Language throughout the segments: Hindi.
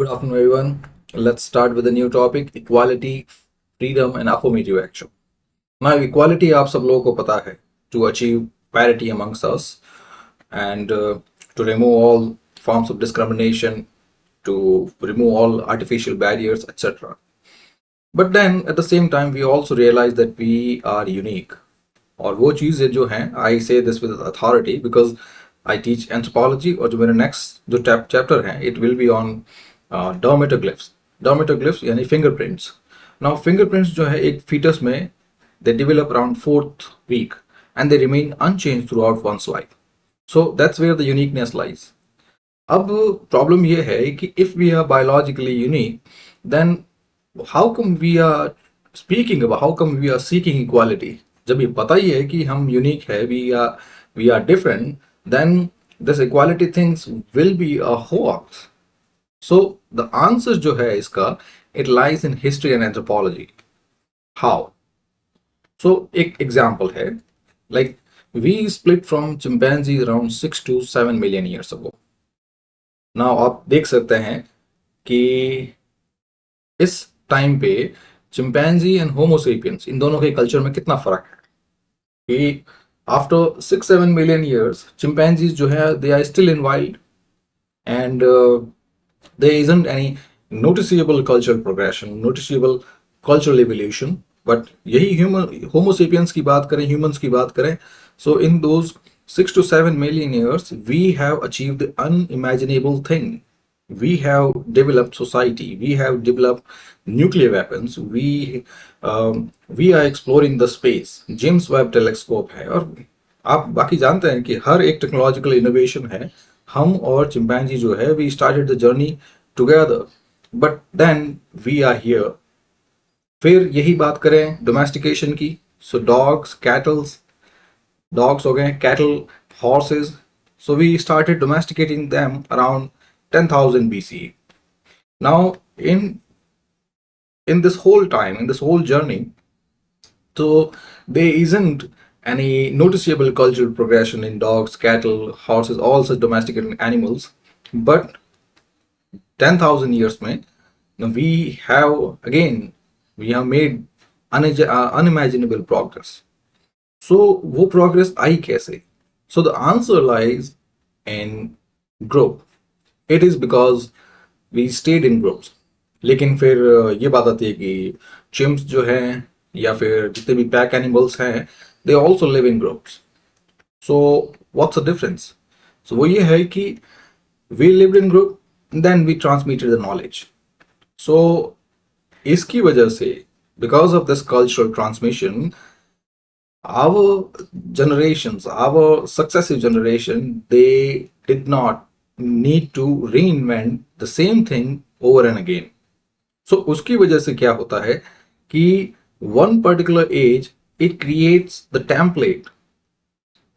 Good afternoon, everyone. Let's start with a new topic: equality, freedom, and affirmative action. Now, equality आप सब लोगों को पता है to achieve parity amongst us and to remove all forms of discrimination, to remove all artificial barriers, etc. But then at the same time, we also realize that we are unique. और वो चीज़ें जो हैं, I say this with authority because I teach anthropology और जो मेरा next जो chapter है, it will be on dermatoglyphs. Dermatoglyphs यानी fingerprints. Now fingerprints जो है एक fetus में they develop around 4th week and they remain unchanged throughout one's life. So that's where the uniqueness lies. अब प्रॉब्लम ये है कि if we are biologically unique, then how come we are speaking about, how come we are seeking equality? जब ये पता ही है कि हम यूनिक है, we are different, then this equality things will be a hoax. So the answer जो है इसका, it lies in history and anthropology. How? So एक example है, like we split from chimpanzees around 6 to 7 million years ago. Now आप देख सकते हैं कि इस टाइम पे चिंपैंजी एंड होमोसेपियंस इन दोनों के कल्चर में कितना फर्क है कि आफ्टर 6-7 मिलियन ईयर्स चिंपैंजीज जो है they are still in wild and there isn't any noticeable cultural progression, noticeable cultural evolution. But यही ह्यूमन होमोसेपियंस की बात करें, ह्यूमंस की बात करें, so in those 6 to 7 million years we have achieved the unimaginable thing. We have developed society, we have developed nuclear weapons, we are exploring the space. James Webb telescope है और आप बाकी जानते हैं कि हर एक टेक्नोलॉजिकल इनोवेशन है. हम और चिंपैंजी जो है we started the journey together, but then we are here. फिर यही बात करें डोमेस्टिकेशन की, सो डॉग्स, कैटल्स, डॉग्स हो गए, cattle, horses. So we started domesticating them around 10,000 BCE. Now, in this whole time, in this whole journey, so there isn't any noticeable cultural progression in dogs, cattle, horses, all such domesticated animals. But 10,000 years में we have again we have made unimaginable progress. So वो progress आई कैसे? So the answer lies in group. It is because we stayed in groups. लेकिन फिर ये बात आती है कि चिम्प्स जो हैं या फिर जितने भी पैक एनिमल्स हैं they also live in groups. So what's the difference? So वो ये है कि we lived in group, then we transmitted the knowledge. So इसकी वजह से because of this cultural transmission our generations, our successive generation, they did not need to reinvent the same thing over and again. So उसकी वजह से क्या होता है कि one particular age it creates the template,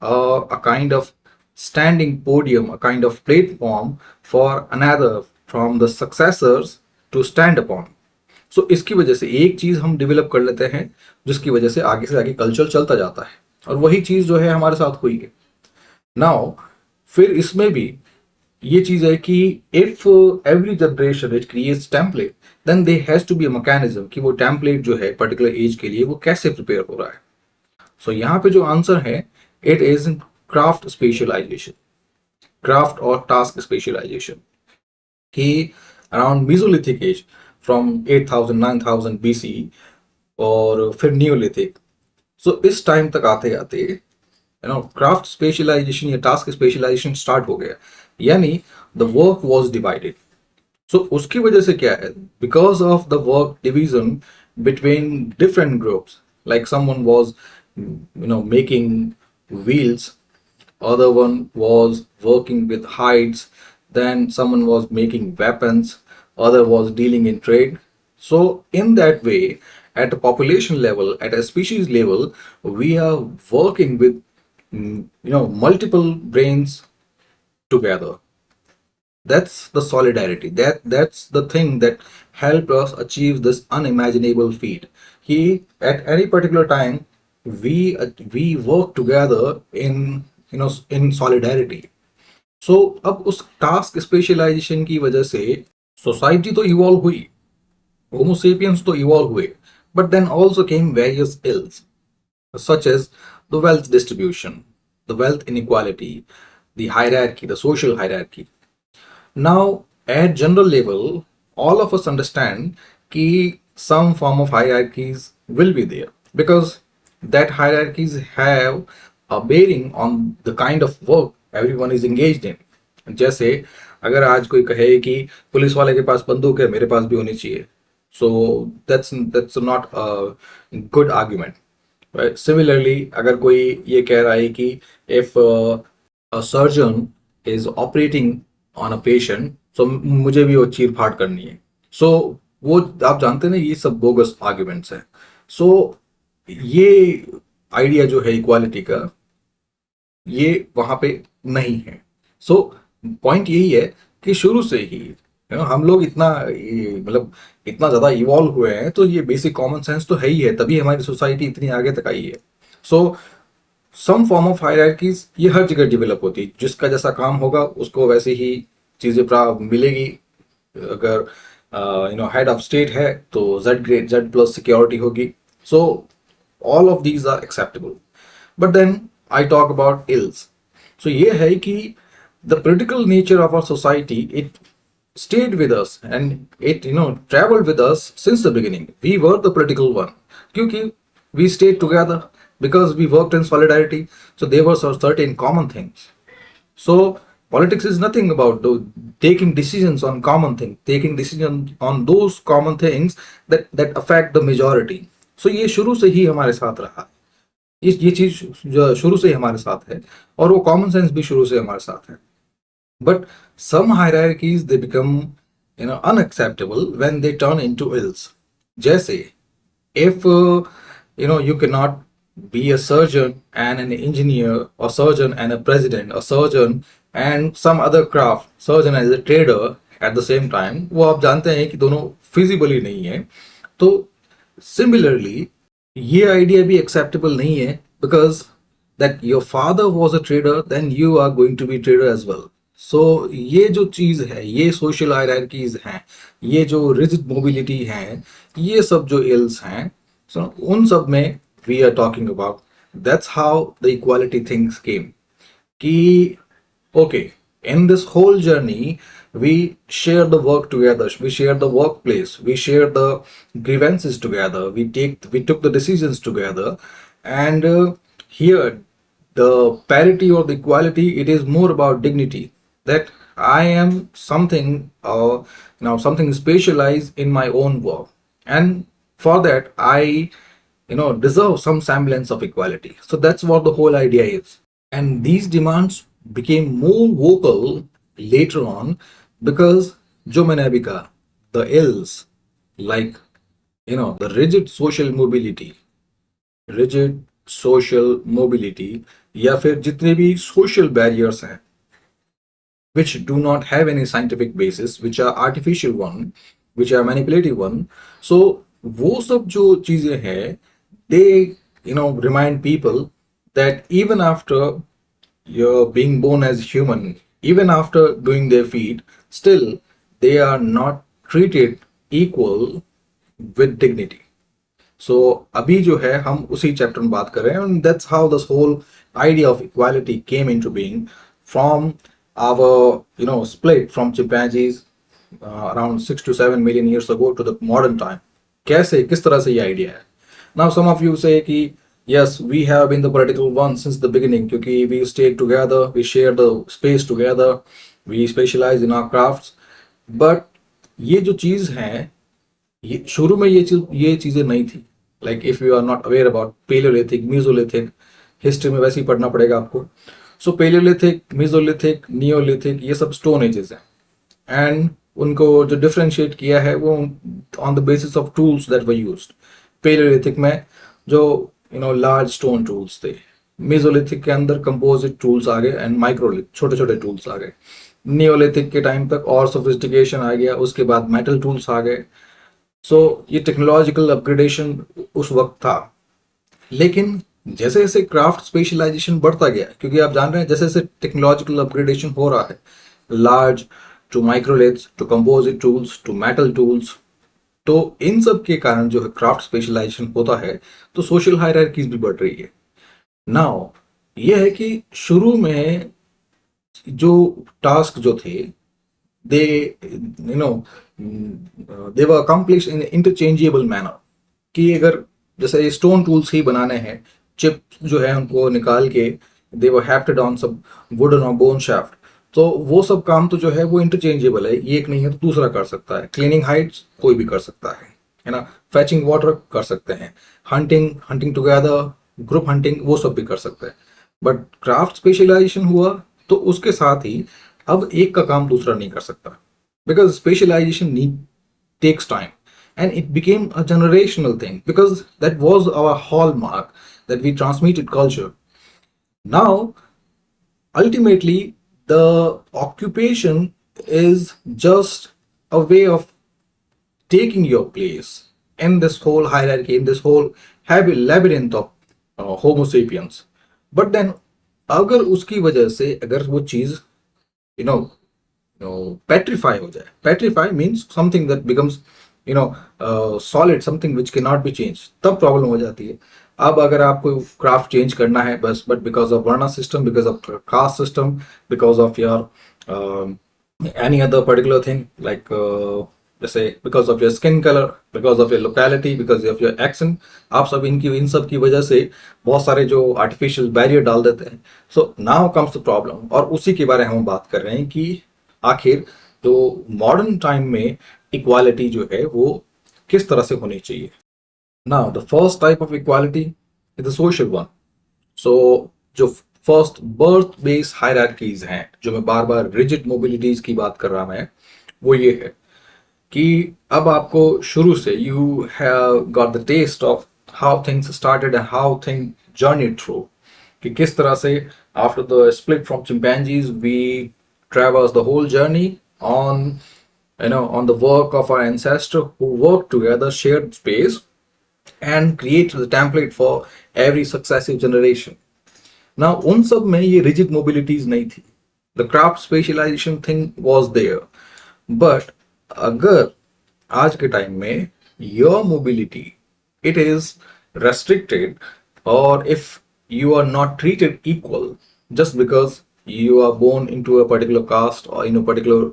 a kind of standing podium, a kind of platform for another from the successors to stand upon. सो इसकी वजह से एक चीज हम डेवलप कर लेते हैं जिसकी वजह से आगे कल्चर चलता जाता है और वही चीज जो है हमारे साथ हुई है. नाउ फिर इसमें भी ये चीज है कि if every generation it creates template, then they has to be a mechanism कि वो टेम्पलेट जो है पर्टिकुलर एज के लिए वो कैसे प्रिपेयर हो रहा है. सो यहाँ पे जो आंसर है it is craft specialization, craft और टास्क स्पेशलाइजेशन. कि around mesolithic age from 8000 9000 BC और फिर न्यूलिथिक, सो इस टाइम तक आते आते क्राफ्ट स्पेशलाइजेशन या टास्क स्पेशलाइजेशन स्टार्ट हो गया, यानी द वर्क वाज डिवाइडेड. सो उसकी वजह से क्या है, because of the work division between different groups, like someone was making wheels, other one was working with hides, then someone was making weapons, other was dealing in trade. So in that way, at a population level, at a species level, we are working with multiple brains together. That's the solidarity, that's the thing that helped us achieve this unimaginable feat. He at any particular time we work together in solidarity. सो अब उस टास्क स्पेशलाइजेशन की वजह से सोसाइटी तो इवॉल्व हुई, होमोसेपियंस तो इवॉल्व हुए, but then also came various ills such as the wealth distribution, the wealth inequality, the hierarchy, the social hierarchy. Now, at general level, all of us understand that some form of hierarchies will be there because that hierarchies have a bearing on the kind of work everyone is engaged in. जैसे अगर आज कोई कहे कि पुलिस वाले के पास बंदूक है, मेरे पास भी होनी चाहिए, so that's not a good argument. Right? Similarly, अगर कोई ये कह रहा है कि if a surgeon is operating on a patient, so मुझे भी वो चीर फाड़ करनी है, so वो आप जानते हैं ना, ये सब बोगस आर्ग्यूमेंट्स हैं. so ये आइडिया जो है इक्वालिटी का, ये वहां पे नहीं है. सो पॉइंट यही है कि शुरू से ही हम लोग इतना मतलब इतना ज्यादा इवॉल्व हुए हैं, तो ये बेसिक कॉमन सेंस तो है ही है, तभी हमारी सोसाइटी इतनी आगे तक आई है. सो सम फॉर्म ऑफ हायरार्कीज ये हर जगह डेवलप होती है, जिसका जैसा काम होगा उसको वैसे ही चीजें प्राप्त मिलेगी. अगर हेड ऑफ स्टेट है तो Z grade Z plus security होगी. So all of these are acceptable. But then I talk about ills. So ये है कि the political nature of our society, it stayed with us and it traveled with us since the beginning. We were the political one क्योंकि we stayed together because we worked in solidarity, so there were certain common things. So politics is nothing about taking decisions on common things, taking decisions on those common things that affect the majority. So ये शुरू से ही हमारे साथ रहा है, ये चीज शुरू से ही हमारे साथ है, और वो कॉमन सेंस भी शुरू से हमारे साथ है. But some hierarchies, they become unacceptable when they turn into ills. जैसे if you cannot be a surgeon and an engineer, or surgeon and a president, or surgeon and some other craft, surgeon as a trader at the same time, वो आप जानते हैं कि दोनों feasible ही नहीं है. तो similarly ये idea भी acceptable नहीं है, because that your father was a trader, then you are going to be trader as well. सो ये जो चीज है, ये सोशल हायरार्कीज हैं, ये जो रिजिड मोबिलिटी है, ये सब जो इल्स हैं, सो उन सब में we are talking about. That's how the equality things came. कि okay, in this whole journey we share the work together, we share the workplace, we share the grievances together, we took the decisions together. And here the parity or the equality, it is more about dignity, that I am something something specialized in my own work, and for that I deserve some semblance of equality. So that's what the whole idea is. And these demands became more vocal later on, because जो मैंने अभी कहा, the ills like the rigid social mobility, या फिर जितने भी social barriers हैं which do not have any scientific basis, which are artificial one, which are manipulative one. So वो सब जो चीजें हैं, they remind people that even after you're being born as human, even after doing their feet, still they are not treated equal with dignity. So अभी जो है हम उसी चैप्टर में बात कर रहे हैं, and that's how this whole idea of equality came into being from our split from chimpanzees around 6 to 7 million years ago to the modern time. कैसे, किस तरह से ये आइडिया है? Now some of you say कि yes, we have been the political one since the beginning, क्योंकि we stayed together, we share the space together, we specialize in our crafts. But ये जो चीज है, ये शुरू में ये चीजें नहीं थी. Like if you are not aware about Paleolithic, Mesolithic, history में वैसे ही पढ़ना पड़ेगा आपको. सो पेलियोलिथिक, मेसोलिथिक, नियोलिथिक, ये सब स्टोन एजेस हैं, एंड उनको जो डिफरेंशिएट किया है वो on the basis of tools that were used. Paleolithic में जो लार्ज स्टोन टूल्स थे, मेसोलिथिक के अंदर कंपोजिट टूल्स आ गए, एंड माइक्रोलिथ, छोटे छोटे टूल्स आ गए. नियोलिथिक के टाइम तक और सोफिस्टिकेशन आ गया, उसके बाद मेटल टूल्स आ गए. सो ये टेक्नोलॉजिकल अपग्रेडेशन उस वक्त था. लेकिन जैसे जैसे क्राफ्ट स्पेशलाइजेशन बढ़ता गया, क्योंकि आप जान रहे हैं जैसे जैसे टेक्नोलॉजिकल अपग्रेडेशन हो रहा है, large to microliths to composite tools to metal tools. तो इन सब के कारण जो है क्राफ्ट स्पेशलाइजेशन होता है, तो सोशल हायरार्कीज भी बढ़ रही है। नाउ ये है कि शुरू में जो टास्क जो थे, they you know they were accomplish in interchangeable manner. कि अगर जैसे स्टोन टूल्स ही बनाने हैं, चिप जो है उनको निकाल के दे वर हैफ्टेड ऑन सब वुडन और बोन शाफ्ट, तो वो सब काम तो जो है वो इंटरचेंजेबल है, ये एक नहीं है तो दूसरा कर सकता है। क्लीनिंग हाइट्स कोई भी कर सकता है ना। फैचिंग वाटर कर सकते हैं, hunting hunting together, group hunting वो सब भी कर सकते हैं। बट क्राफ्ट स्पेशलाइजेशन हुआ तो उसके साथ ही अब एक का काम दूसरा नहीं कर सकता, because specialization need takes time, and it became a generational thing because that was our hallmark, that we transmitted culture. Now ultimately the occupation is just a way of taking your place in this whole hierarchy, in this whole heavy labyrinth of homo sapiens. But then अगर उसकी वजह से अगर वो चीज यू नो petrify हो जाए, petrify means something that becomes you know solid, something which cannot be changed, तब प्रॉब्लम हो जाती है। अब अगर आपको क्राफ्ट चेंज करना है बस, but because of varna system, because of caste system, because of your any other particular thing like जैसे because of your skin color, because of your locality, because of your accent, आप सब इन सब की वजह से बहुत सारे जो आर्टिफिशियल बैरियर डाल देते हैं। So now comes the problem, और उसी के बारे में हम बात कर रहे हैं कि आखिर जो मॉडर्न टाइम में इक्वालिटी जो है वो किस तरह से होनी चाहिए। Now the first type of equality is the social one. So जो फर्स्ट बर्थ बेस्ड हायरार्कीज हैं, जो मैं बार बार रिजिड मोबिलिटीज की बात कर रहा मैं, वो ये है कि अब आपको शुरू से you have got the test of how things started and how thing journey through, कि किस तरह से after the split from chimpanzees we traverse the whole journey on on the work of our ancestors who worked together, shared space, and create the template for every successive generation. Now उन सब में ये rigid mobilities नहीं थी, the craft specialization thing was there, but अगर आज के टाइम में your mobility it is restricted, or if you are not treated equal just because you are born into a particular caste or in a particular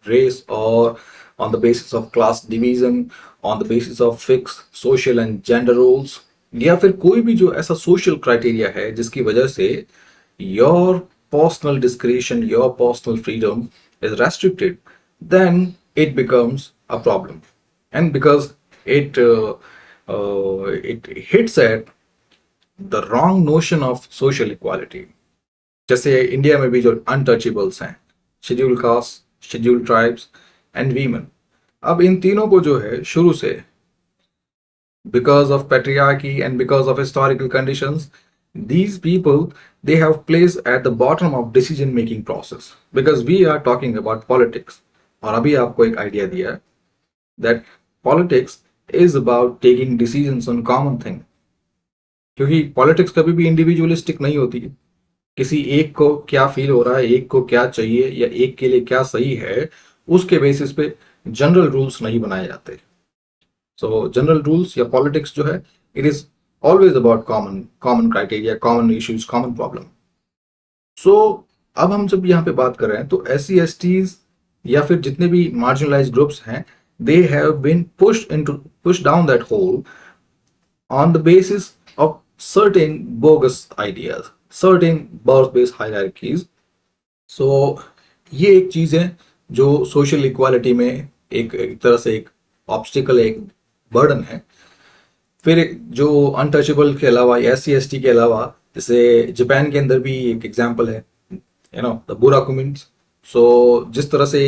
race, or on the basis of class division, on the basis of fixed social and gender roles, या फिर कोई भी जो ऐसा social criteria है जिसकी वजह से your personal discretion, your personal freedom is restricted, then it becomes a problem. And because it hits at the wrong notion of social equality. जैसे इंडिया में भी जो अनटचेबल्स हैं, schedule caste, schedule tribes and women, अब इन तीनों को जो है शुरू से because of patriarchy and because of historical conditions, these people they have placed at the bottom of decision making process, because we are talking about politics. और अभी आपको एक आइडिया दिया that politics is about taking decisions on common thing, क्योंकि पॉलिटिक्स कभी भी इंडिविजुअलिस्टिक नहीं होती है। किसी एक को क्या फील हो रहा है, एक को क्या चाहिए, या एक के लिए क्या सही है, उसके बेसिस पे जनरल रूल्स नहीं बनाए जाते। सो जनरल रूल्स या पॉलिटिक्स जो है, it is always about common common criteria, common issues, common problem. So अब हम जब यहाँ पे बात कर रहे हैं तो SC/STs या फिर जितने भी मार्जिनलाइज ग्रुप्स हैं, they have been pushed down that whole on the basis of certain bogus ideas, certain birth-based hierarchies. So ये एक चीज है जो सोशल इक्वालिटी में एक तरह से एक ऑब्स्टिकल, एक बर्डन है। फिर जो अनटचेबल के अलावा या SC/ST के अलावा, जैसे जापान के अंदर भी एक एग्जांपल है द बुराकुमिन्स। सो जिस तरह से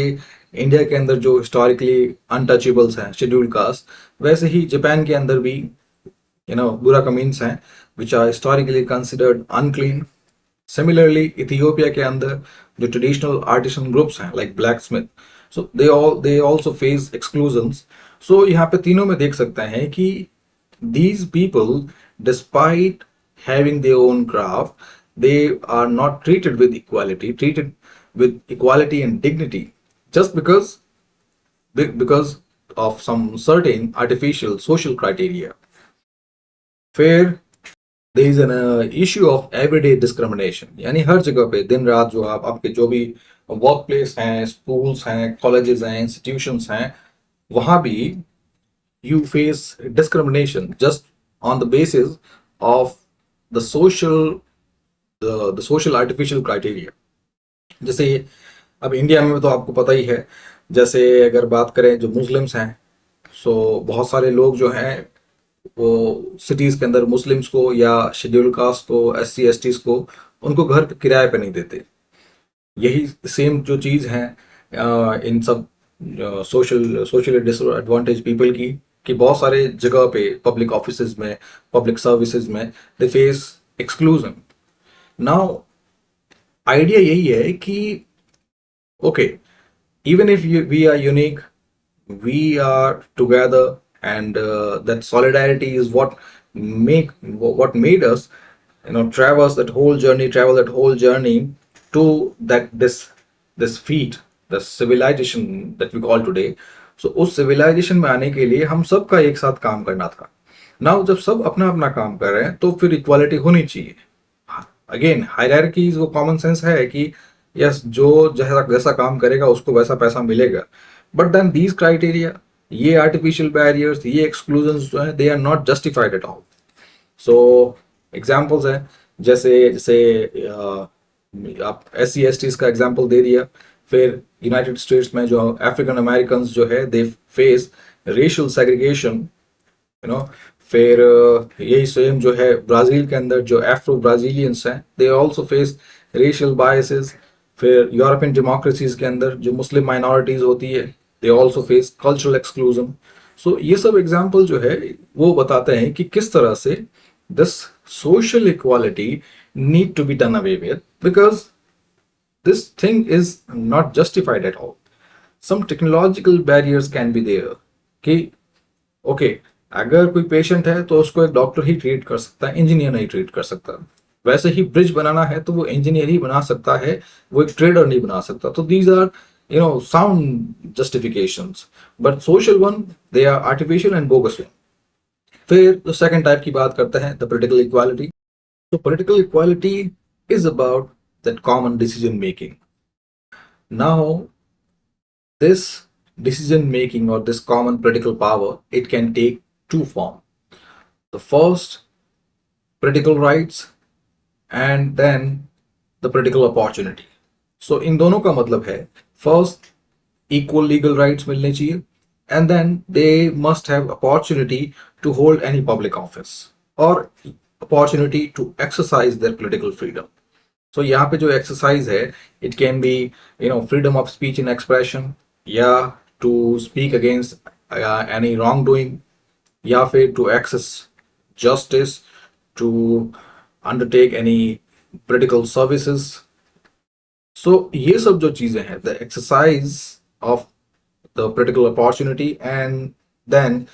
इंडिया के अंदर जो हिस्टोरिकली अनटचेबल्स हैं, शेड्यूल्ड कास्ट, वैसे ही जापान के अंदर भी बुराकुमिन्स हैं which are historically considered unclean. Similarly, Ethiopia के अंदर जो traditional artisan groups हैं like blacksmith, so they also face exclusions. So यहाँ पे तीनों में देख सकते हैं कि these people, despite having their own craft, they are not treated with equality and dignity just because of some certain artificial social criteria. फिर there is an issue of everyday discrimination, यानी हर जगह पे दिन रात जो आप आपके जो भी वर्क प्लेस हैं, स्कूल्स हैं, कॉलेजेस हैं, इंस्टीट्यूशंस हैं, वहां भी you face discrimination just on the basis of the social artificial criteria. जैसे अब इंडिया में तो आपको पता ही है, जैसे अगर बात करें जो मुस्लिम्स हैं, सो बहुत सारे लोग जो हैं वो सिटीज के अंदर मुस्लिम्स को या शेड्यूल कास्ट को, SC STs को, उनको घर किराए पे नहीं देते। यही सेम जो चीज है इन सब सोशली डिसएडवांटेज पीपल की, कि बहुत सारे जगह पे पब्लिक ऑफिसेज में, पब्लिक सर्विसेज में they face exclusion. Now idea यही है कि okay, even if we are unique, we are together, and that solidarity is what made us, travel that whole journey to this feat, the civilization that we call today. So उस civilization में आने के लिए हम सबका एक साथ काम करना था। नाउ जब सब अपना अपना काम कर रहे हैं तो फिर इक्वालिटी होनी चाहिए। अगेन हायरार्कीज, वो कॉमन सेंस है कि यस, जो जैसा जैसा काम करेगा उसको वैसा पैसा मिलेगा, बट देन दीज क्राइटेरिया, ये आर्टिफिशियल बैरियर्स, ये एक्सक्लूजन्स जो है, they are not justified at all. So examples हैं, जैसे जैसे आप SC STs का एग्जाम्पल दे दिया। फिर यूनाइटेड स्टेट्स में जो अफ्रीकन अमेरिकन जो है, दे फेस रेशियल सेग्रीगेशन, फिर यही सेम जो है ब्राजील के अंदर जो एफ्रो ब्राजीलियंस हैं, they also face racial biases. फिर यूरोपियन डेमोक्रेसीज के अंदर जो मुस्लिम माइनॉरिटीज होती है, they also face cultural exclusion. So ये सब एग्जाम्पल जो है वो बताते हैं कि किस तरह से this social equality need to be done away with, because this thing is not justified at all. Some technological barriers can be there कि ओके, अगर कोई पेशेंट है तो उसको एक डॉक्टर ही ट्रीट कर सकता है, इंजीनियर नहीं ट्रीट कर सकता। वैसे ही ब्रिज बनाना है तो वो इंजीनियर ही बना सकता है, वो एक ट्रेडर नहीं बना सकता। तो these are sound justifications, but social one, they are artificial and bogus one. फिर जो सेकंड टाइप की बात करते हैं, द पॉलिटिकल इक्वालिटी। तो political equality is about that common decision making. Now this decision making, or this common political power, it can take two forms. The first, political rights, and then the political opportunity. So इन दोनों का मतलब है, first equal legal rights मिलने चाहिए, and then they must have opportunity to hold any public office or opportunity to exercise their political freedom. So यहाँ पे जो exercise है, it can be freedom of speech and expression, या to speak against any wrongdoing, या फिर to access justice, to undertake any political services. So ये सब जो चीजें हैं, the exercise of the political opportunity and then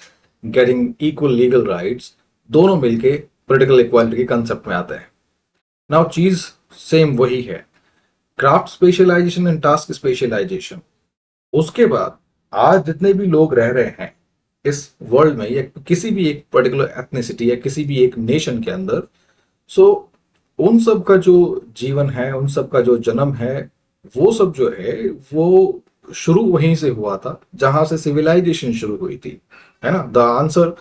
getting equal legal rights, दोनों मिलके political equality के concept में आते हैं। Now चीज सेम वही है, craft specialization and task specialization। उसके बाद आज जितने भी लोग रह रहे हैं इस वर्ल्ड में, या किसी भी एक पर्टिकुलर एथनिसिटी या किसी भी एक नेशन के अंदर, सो उन सब का जो जीवन है, उन सब का जो जन्म है, वो सब जो है वो शुरू वहीं से हुआ था जहां से सिविलाइजेशन शुरू हुई थी, है ना। द आंसर,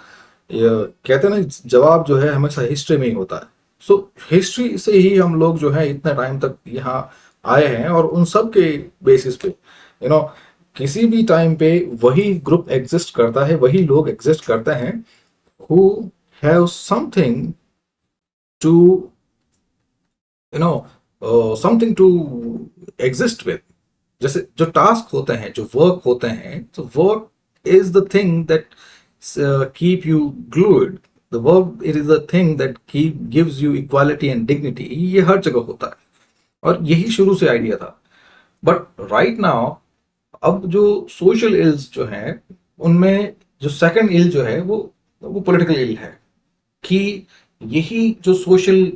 कहते हैं ना, जवाब जो है हमेशा हिस्ट्री में ही होता है। सो हिस्ट्री से ही हम लोग जो है इतना टाइम तक यहाँ आए हैं, और उन सब के बेसिस पे किसी भी टाइम पे वही ग्रुप एग्जिस्ट करता है, वही लोग एग्जिस्ट करते हैं who have something to something to exist with। जैसे जो टास्क होते हैं, जो वर्क होते हैं, तो work is the thing that keep you glued, the work, it is the thing that gives you equality and dignity। ये हर जगह होता है और यही शुरू से आइडिया था। बट राइट नाउ, अब जो सोशल इल्स जो हैं, उनमें जो सेकंड इल जो है वो पॉलिटिकल इल है, कि यही जो सोशल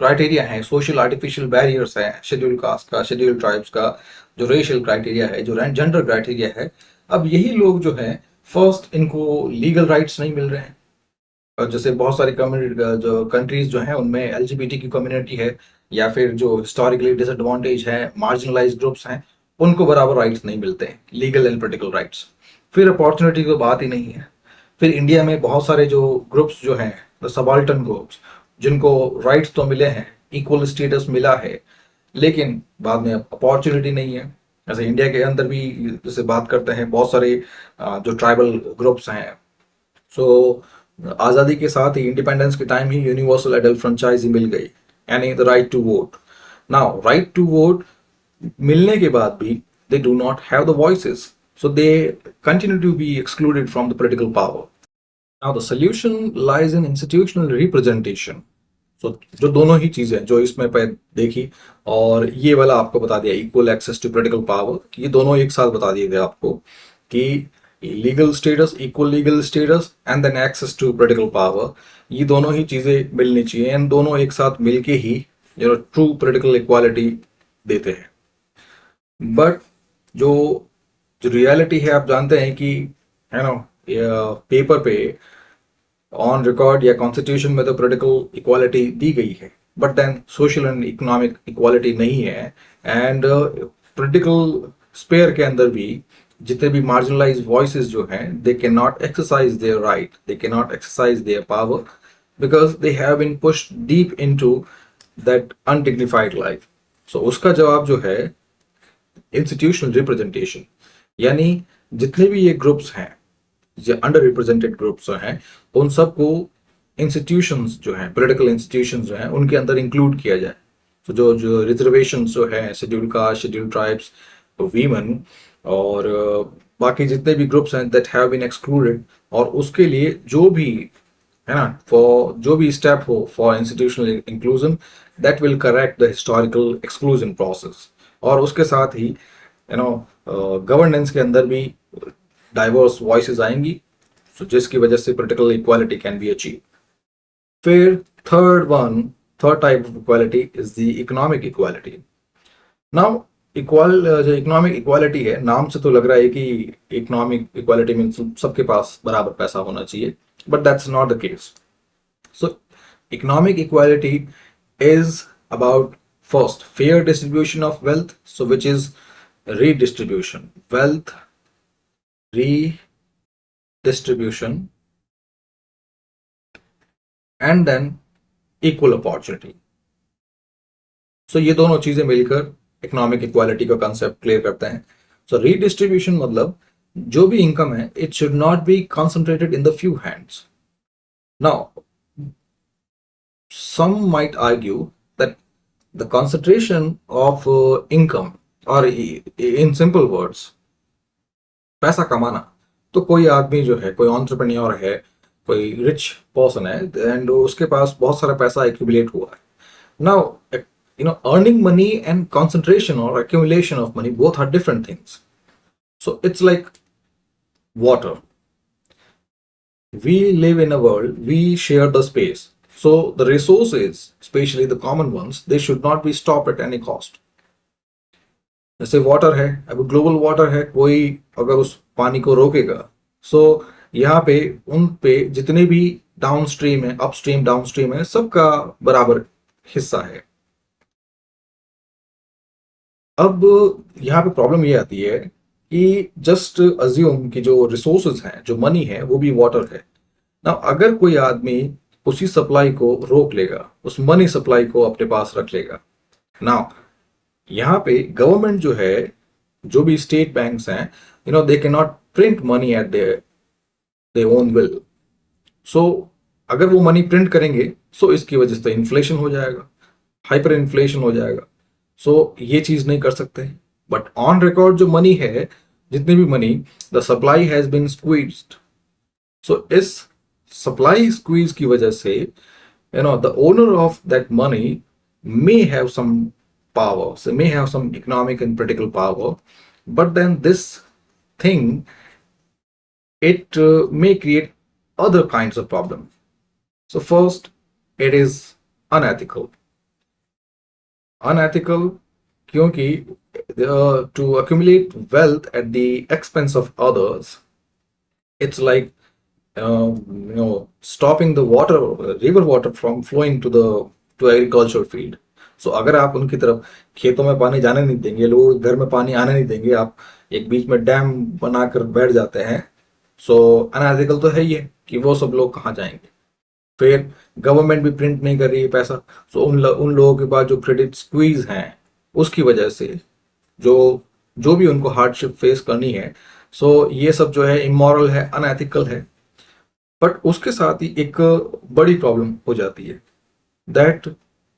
क्राइटेरिया है, सोशल आर्टिफिशियल बैरियर्स है, शेड्यूल कास्ट का, शेड्यूल ट्राइब्स का, जो रेशियल क्राइटेरिया है, जो जेंडर क्राइटेरिया है, अब यही लोग जो है फर्स्ट इनको लीगल राइट्स नहीं मिल रहे हैं। और जैसे बहुत सारी कम्युनिटी जो कंट्रीज जो हैं उनमें एलजीबीटी की कम्युनिटी है, या फिर जो हिस्टोरिकली डिसएडवांटेज है, मार्जिनलाइज ग्रुप्स हैं, उनको बराबर राइट्स नहीं मिलते हैं, लीगल एंड पॉलिटिकल राइट्स। फिर अपॉर्चुनिटी की बात ही नहीं है। फिर इंडिया में बहुत सारे जो ग्रुप्स जो हैं, सबाल्टन ग्रुप्स, जिनको राइट्स तो मिले हैं, इक्वल स्टेटस मिला है, लेकिन बाद में अपॉर्चुनिटी नहीं है। जैसे इंडिया के अंदर भी जैसे बात करते हैं, बहुत सारे जो ट्राइबल ग्रुप्स हैं, सो आज़ादी के साथ ही, इंडिपेंडेंस के टाइम ही यूनिवर्सल एडल्ट फ्रेंचाइजी मिल गई, यानी the right to vote. Now right to vote मिलने के बाद भी they do not have the voices, so they continue to be excluded from the political power. Now the solution lies in institutional representation. So जो दोनों ही चीजें जो इसमें पे देखी, और ये वाला आपको बता दिया equal access to political power, ये दोनों एक साथ बता दिए थे आपको कि legal status, equal legal status and then access to political power, ये दोनों ही चीजें मिलनी चाहिए, एंड दोनों एक साथ मिलके ही ट्रू पॉलिटिकल इक्वालिटी देते हैं। बट जो जो रियलिटी है, आप जानते हैं कि है ना, पेपर पे ऑन रिकॉर्ड या कॉन्स्टिट्यूशन में तो पॉलिटिकल इक्वालिटी दी गई है, but then social and economic equality नहीं है। एंड पॉलिटिकल स्पेयर के अंदर भी जितने भी मार्जिनलाइज वॉइसेस जो हैं, they can not exercise their right, they can not exercise their power, because they have been pushed deep into that undignified life. So उसका जवाब जो है इंस्टीट्यूशनल रिप्रेजेंटेशन, यानी जितने भी ये ग्रुप्स हैं, जो अंडर रिप्रेजेंटेड ग्रुप्स हैं, उन सबको इंस्टीट्यूशंस जो हैं, पॉलिटिकल इंस्टीट्यूशंस जो हैं, उनके अंदर इंक्लूड किया जाए। तो जो जो रिजर्वेशन जो है, schedule caste, schedule tribes, women, और बाकी जितने भी ग्रुप्स हैं दैट हैव बीन एक्सक्लूडेड, और उसके लिए जो भी है ना, फॉर जो भी स्टेप हो for institutional inclusion, that will correct the historical exclusion process. और उसके साथ ही गवर्नेंस के अंदर भी डाइवर्स वॉइसेस आएंगी, so जिसकी वजह से political equality can be achieve. फिर third type of equality is the economic equality. Now जो इकोनॉमिक इक्वालिटी है, नाम से तो लग रहा है कि इकोनॉमिक इक्वालिटी मीन्स सबके पास बराबर पैसा होना चाहिए, but that's not the case. So economic equality is about first fair distribution of wealth, so which is redistribution, wealth redistribution, and then equal opportunity. so ये दोनों चीजें मिलकर इकोनॉमिक इक्वालिटी का कंसेप्ट क्लियर करते हैं। सो रीडिस्ट्रीब्यूशन मतलब जो भी इनकम है, it should not B concentrated in the few hands. Now some might argue that the concentration of income, or in simple words, पैसा कमाना, तो कोई आदमी जो है, कोई एंटरप्रेन्योर है, कोई रिच पर्सन है, एंड उसके पास बहुत सारा पैसा एक्यूमुलेट हुआ है। Now earning money and concentration or accumulation of money, both are different things. So it's like water. We live in a world, we share the space. So the resources, especially the common ones, they should not be stopped at any cost. जैसे वाटर है, अब ग्लोबल वाटर है, कोई अगर उस पानी को रोकेगा, सो यहाँ पे उन पे जितने भी डाउनस्ट्रीम है, अपस्ट्रीम डाउनस्ट्रीम है, सबका बराबर हिस्सा है। अब यहाँ पे प्रॉब्लम ये आती है कि जस्ट अज्यूम कि जो रिसोर्सेज हैं, जो मनी है, वो भी वाटर है ना। अगर कोई आदमी उसी सप्लाई को रोक लेगा, उस मनी सप्लाई को अपने पास रख लेगा ना, यहाँ पे गवर्नमेंट जो है, जो भी स्टेट बैंक्स हैं, they can not print money at their own will. So अगर वो मनी प्रिंट करेंगे, सो इसकी वजह से इन्फ्लेशन हो जाएगा, हाइपर इन्फ्लेशन हो जाएगा। सो ये चीज नहीं कर सकते। बट ऑन रिकॉर्ड जो मनी है, जितनी भी money, the supply has been squeezed. So इस सप्लाई स्क्वीज की वजह से the owner of that money may have some power, so may have some economic and political power, but then this thing, it may create other kinds of problems. So first, it is unethical. Unethical क्योंकि to accumulate wealth at the expense of others, it's like stopping the water, river water from flowing to agricultural field. So अगर आप उनकी तरफ खेतों में पानी जाने नहीं देंगे, लोग घर में पानी आने नहीं देंगे, आप एक बीच में डैम बनाकर बैठ जाते हैं, सो अनएथिकल तो है ही है कि वो सब लोग कहाँ जाएंगे। फिर गवर्नमेंट भी प्रिंट नहीं कर रही है पैसा, सो उन लोगों के पास जो क्रेडिट स्क्वीज हैं उसकी वजह से जो जो भी उनको हार्डशिप फेस करनी है, सो ये सब जो है इमोरल है, अनएथिकल है। बट उसके साथ ही एक बड़ी प्रॉब्लम हो जाती है दैट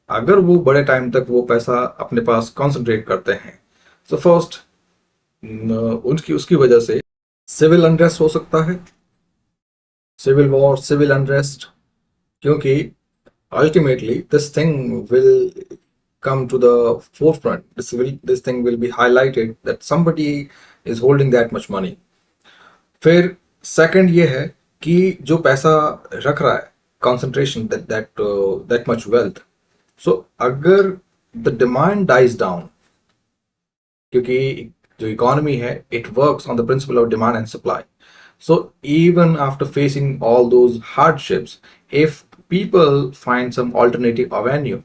अगर वो बड़े टाइम तक वो पैसा अपने पास कंसंट्रेट करते हैं, सो फर्स्ट उनकी उसकी वजह से सिविल अनरेस्ट हो सकता है, सिविल वॉर, सिविल अनरेस्ट, क्योंकि ultimately this thing will come to the forefront. This thing will be highlighted that somebody is holding that much money. फिर सेकंड ये है कि जो पैसा रख रहा है, concentration, that much wealth, so अगर the demand dies down, क्योंकि जो इकोनॉमी है it works on the principle of demand and supply. So even after facing all those hardships, if people find some alternative avenue,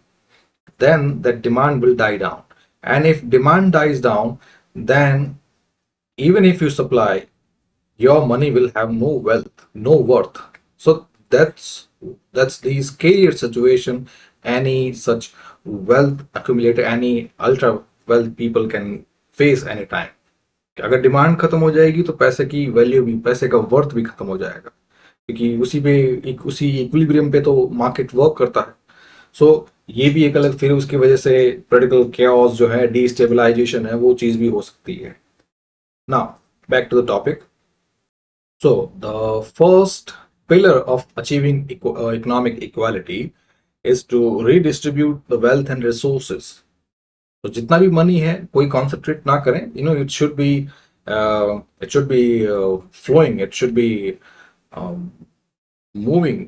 then that demand will die down. And if demand dies down, then even if you supply, your money will have no wealth, no worth. So that's the scarier situation any such wealth accumulator, any ultra wealth people can face anytime. अगर डिमांड खत्म हो जाएगी तो पैसे की वैल्यू भी, पैसे का वर्थ भी खत्म हो जाएगा, क्योंकि उसी इक्विलिब्रियम पे तो मार्केट वर्क करता है। सो ये भी एक अलग, फिर उसकी वजह से पॉलिटिकल केओस जो है, डिस्टेबलाइजेशन है, वो चीज भी हो सकती है। Now back to the topic. So the first pillar of achieving economic equality is to redistribute the wealth and resources. तो जितना भी मनी है कोई कॉन्सेंट्रेट ना करें, it should be flowing, it should be moving,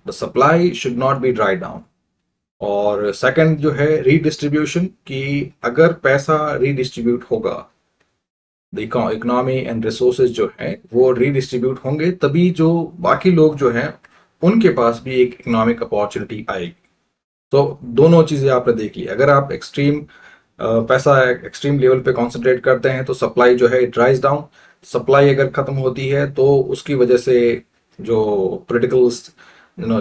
the supply should not be dry down. और सेकंड जो है रीडिस्ट्रीब्यूशन, कि अगर पैसा रीडिस्ट्रीब्यूट होगा, द इकोनॉमी एंड रिसोर्सेज जो है वो रीडिस्ट्रीब्यूट होंगे, तभी जो बाकी लोग जो हैं उनके पास भी एक इकोनॉमिक अपॉर्चुनिटी आएगी। तो दोनों चीजें आपने देख ली। अगर आप पैसा एक्सट्रीम लेवल पे कॉन्सेंट्रेट करते हैं तो सप्लाई जो है इट ड्राइज डाउन। सप्लाई अगर खत्म होती है तो उसकी वजह से जो पोलिटिकल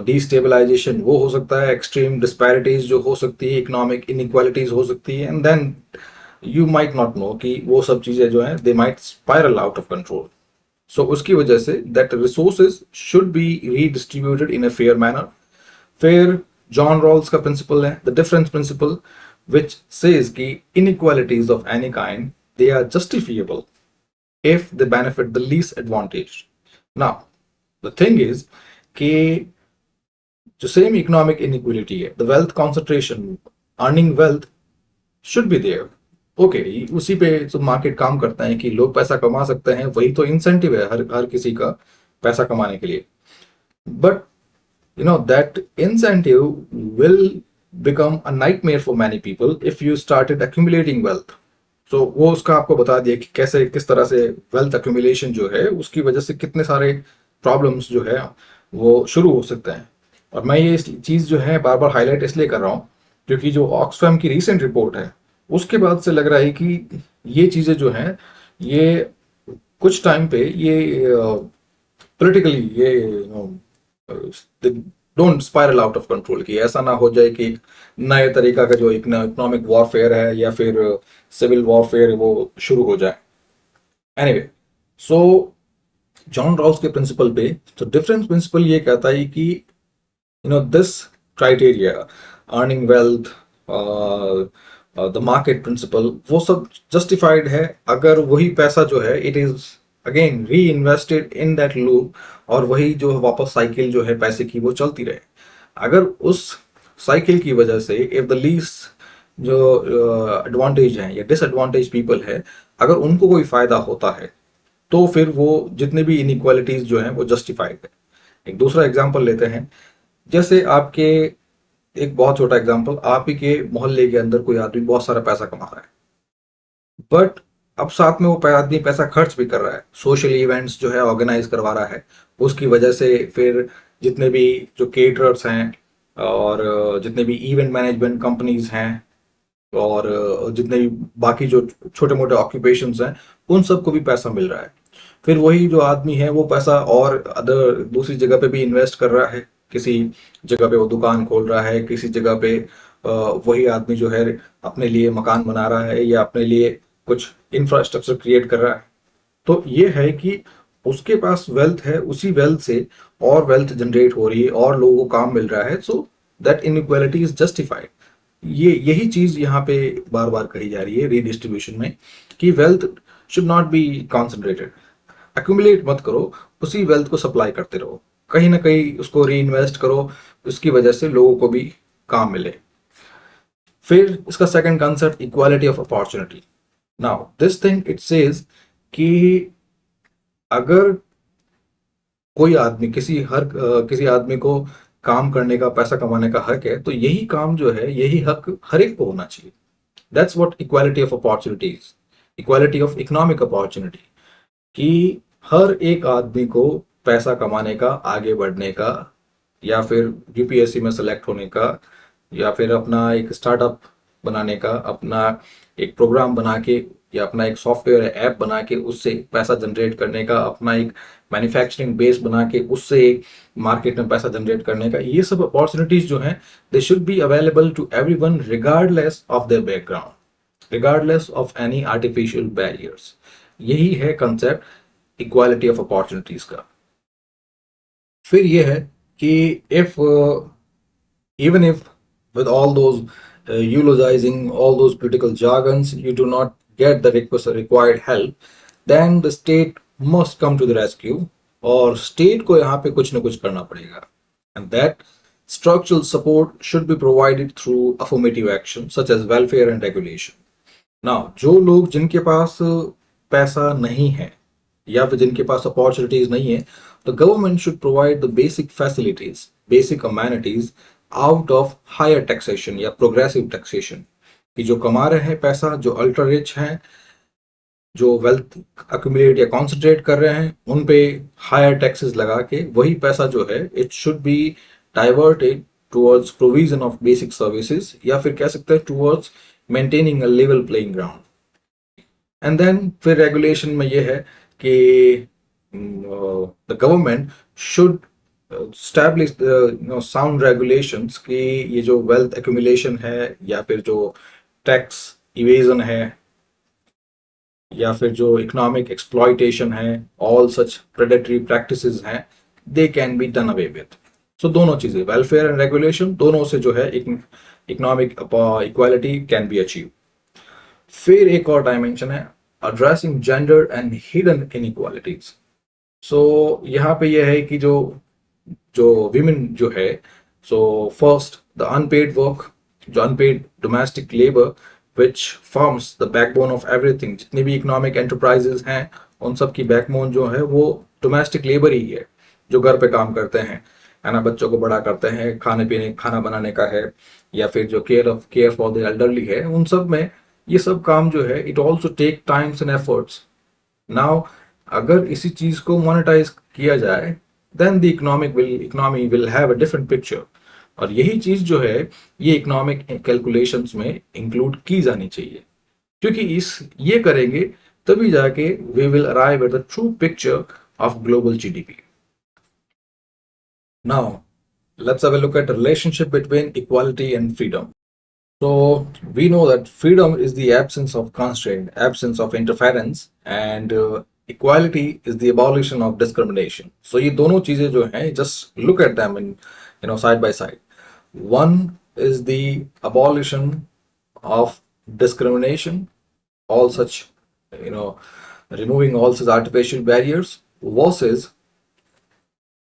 डिस्टेबलाइजेशन वो हो सकता है, एक्सट्रीम डिस्पैरिटीज जो हो सकती है, इकोनॉमिक इनइक्वालिटीज हो सकती है, and then you might not know कि वो सब चीजें जो है they might spiral out of control. So उसकी वजह से that resources should be redistributed in a fair manner. फिर जॉन रॉल्स का प्रिंसिपल है the difference principle, which says कि inequalities of any kind, they are justifiable if they benefit the least advantage. Now the thing is कि जो same economic inequality है, the wealth concentration, earning wealth should be there. Okay, उसी पे तो मार्केट काम करता है कि लोग पैसा कमा सकते हैं, वही तो इंसेंटिव है हर किसी का पैसा कमाने के लिए। But that incentive will become a nightmare for many people if you started accumulating wealth. So वो उसका आपको बता दिया कि कैसे किस तरह से wealth accumulation जो है उसकी वजह से कितने सारे problems जो है वो शुरू हो सकते हैं। और मैं ये चीज जो है बार बार हाईलाइट इसलिए कर रहा हूँ क्योंकि जो ऑक्सफैम की रिसेंट रिपोर्ट है उसके बाद से लग रहा है कि ये चीजें जो हैं ये कुछ टाइम पे ये पोलिटिकली ये don't spiral out of control, कि ऐसा ना हो जाए कि नए तरीका का जो इकोनॉमिक वॉरफेयर है या फिर सिविल वॉरफेयर वो शुरू हो जाए। एनीवे, सो जॉन रॉल्स के प्रिंसिपल पे तो डिफरेंस प्रिंसिपल ये कहता है कि this criteria, earning wealth, the market principle, वो सब जस्टिफाइड है अगर वही पैसा जो है it is again reinvested in that loop, और वही जो वापस साइकिल जो है पैसे की वो चलती रहे। अगर उस साइकिल की वजह से इफ द लीस्ट जो एडवांटेज है या डिसएडवांटेज पीपल है, अगर उनको कोई फायदा होता है तो फिर वो जितने भी इनइक्वालिटीज जो हैं वो जस्टिफाइड है। एक दूसरा एग्जांपल लेते हैं, जैसे आपके एक बहुत छोटा एग्जांपल, आप ही के मोहल्ले के अंदर कोई आदमी बहुत सारा पैसा कमा रहा है, बट अब साथ में वो आदमी पैसा खर्च भी कर रहा है, सोशल इवेंट्स जो है ऑर्गेनाइज करवा रहा है, उसकी वजह से फिर जितने भी जो केटरर्स हैं और जितने भी इवेंट मैनेजमेंट कंपनीज हैं और जितने भी बाकी जो छोटे मोटे ऑक्यूपेशंस हैं, उन सबको भी पैसा मिल रहा है। फिर वही जो आदमी है वो पैसा और अदर दूसरी जगह पे भी इन्वेस्ट कर रहा है, किसी जगह पे वो दुकान खोल रहा है, किसी जगह पे वही आदमी जो है अपने लिए मकान बना रहा है या अपने लिए कुछ इंफ्रास्ट्रक्चर क्रिएट कर रहा है। तो ये है कि उसके पास वेल्थ है, उसी वेल्थ से और वेल्थ जनरेट हो रही है और लोगों को काम मिल रहा है, so that inequality is justified. ये यही चीज यहाँ पे बार बार कही जा रही है रीडिस्ट्रीब्यूशन में, कि wealth should not be concentrated, accumulate मत करो, उसी वेल्थ को सप्लाई करते रहो, कहीं ना कहीं उसको री इन्वेस्ट करो, उसकी वजह से लोगों को भी काम मिले। फिर इसका second concept, equality of opportunity. Now this thing it says कि अगर कोई आदमी किसी आदमी को काम करने का, पैसा कमाने का हक है, तो यही काम जो है, यही हक हर एक को होना चाहिए। That's what equality of opportunities, equality of economic opportunity, कि हर एक आदमी को पैसा कमाने का, आगे बढ़ने का, या फिर यूपीएससी में सेलेक्ट होने का, या फिर अपना एक स्टार्टअप बनाने का, अपना एक प्रोग्राम बना के या अपना एक सॉफ्टवेयर ऐप बना के उससे पैसा जनरेट करने का, अपना एक मैन्युफैक्चरिंग बेस बना के उससे एक मार्केट में पैसा जनरेट करने का, ये सब अपॉर्चुनिटीज जो हैं, they should be available to everyone regardless of their background, regardless of any artificial barriers. यही है कंसेप्ट इक्वालिटी ऑफ अपॉर्चुनिटीज का। फिर यह है कि if even if with all those eulogizing all those political jargons you do not get the required help, then the state must come to the rescue, और state को यहाँ पे कुछ ना कुछ करना पड़ेगा, and that structural support should be provided through affirmative action such as welfare and regulation. Now जो लोग जिनके पास पैसा नहीं है या फिर जिनके पास अपॉर्चुनिटीज नहीं है, the government should provide the basic facilities, basic amenities out of higher taxation या प्रोग्रेसिव टैक्सेशन, कि जो कमा रहे हैं पैसा, जो अल्ट्रा रिच हैं, जो वेल्थ अक्यूमुलेट या कॉन्सेंट्रेट कर रहे हैं, उन पे हायर टैक्सेस लगा के वही पैसा जो है it should be diverted towards provision of basic services, या फिर कह सकते हैं towards maintaining a level playing ground. And then फिर रेगुलेशन में ये है कि the government should establish sound regulations, कि ये जो वेल्थ एक्यूमुलेशन है या फिर जो टैक्स इवेजन है या फिर जो इकोनॉमिक एक्सप्लॉयटेशन है, ऑल सच प्रेडेटरी प्रैक्टिसेस हैं, they can be done away with. So दोनों चीजें, वेलफेयर एंड रेगुलेशन, दोनों से जो है economic equality can be achieve. फिर एक और डायमेंशन है, addressing gender and hidden inequalities. So यहाँ पे यह है कि जो जो विमेन जो है, so first the unpaid work, जो unpaid domestic labour which forms the backbone of everything, जितनी भी इकोनॉमिक एंटरप्राइजेस हैं उन सब की बैकबोन जो है वो डोमेस्टिक लेबर ही है, जो घर पे काम करते हैं, है ना, बच्चों को बड़ा करते हैं, खाने पीने खाना बनाने का है, या फिर जो केयर फॉर द एल्डरली है, उन सब में ये सब काम जो है it also take times and efforts. Now अगर इसी चीज को मोनेटाइज किया जाए, then the economy will have a different picture, और यही चीज जो है ये इकोनॉमिक कैलकुलेशंस में इंक्लूड की जानी चाहिए, क्योंकि इस ये करेंगे तभी जाके we will arrive at the true picture of global GDP. Now let's have a look at relationship between equality and freedom. So we know that freedom is the absence of constraint, absence of interference, and equality is the abolition of discrimination. So ये दोनों चीजें जो हैं, just look at them in side by side. One is the abolition of discrimination, all such removing all such artificial barriers, versus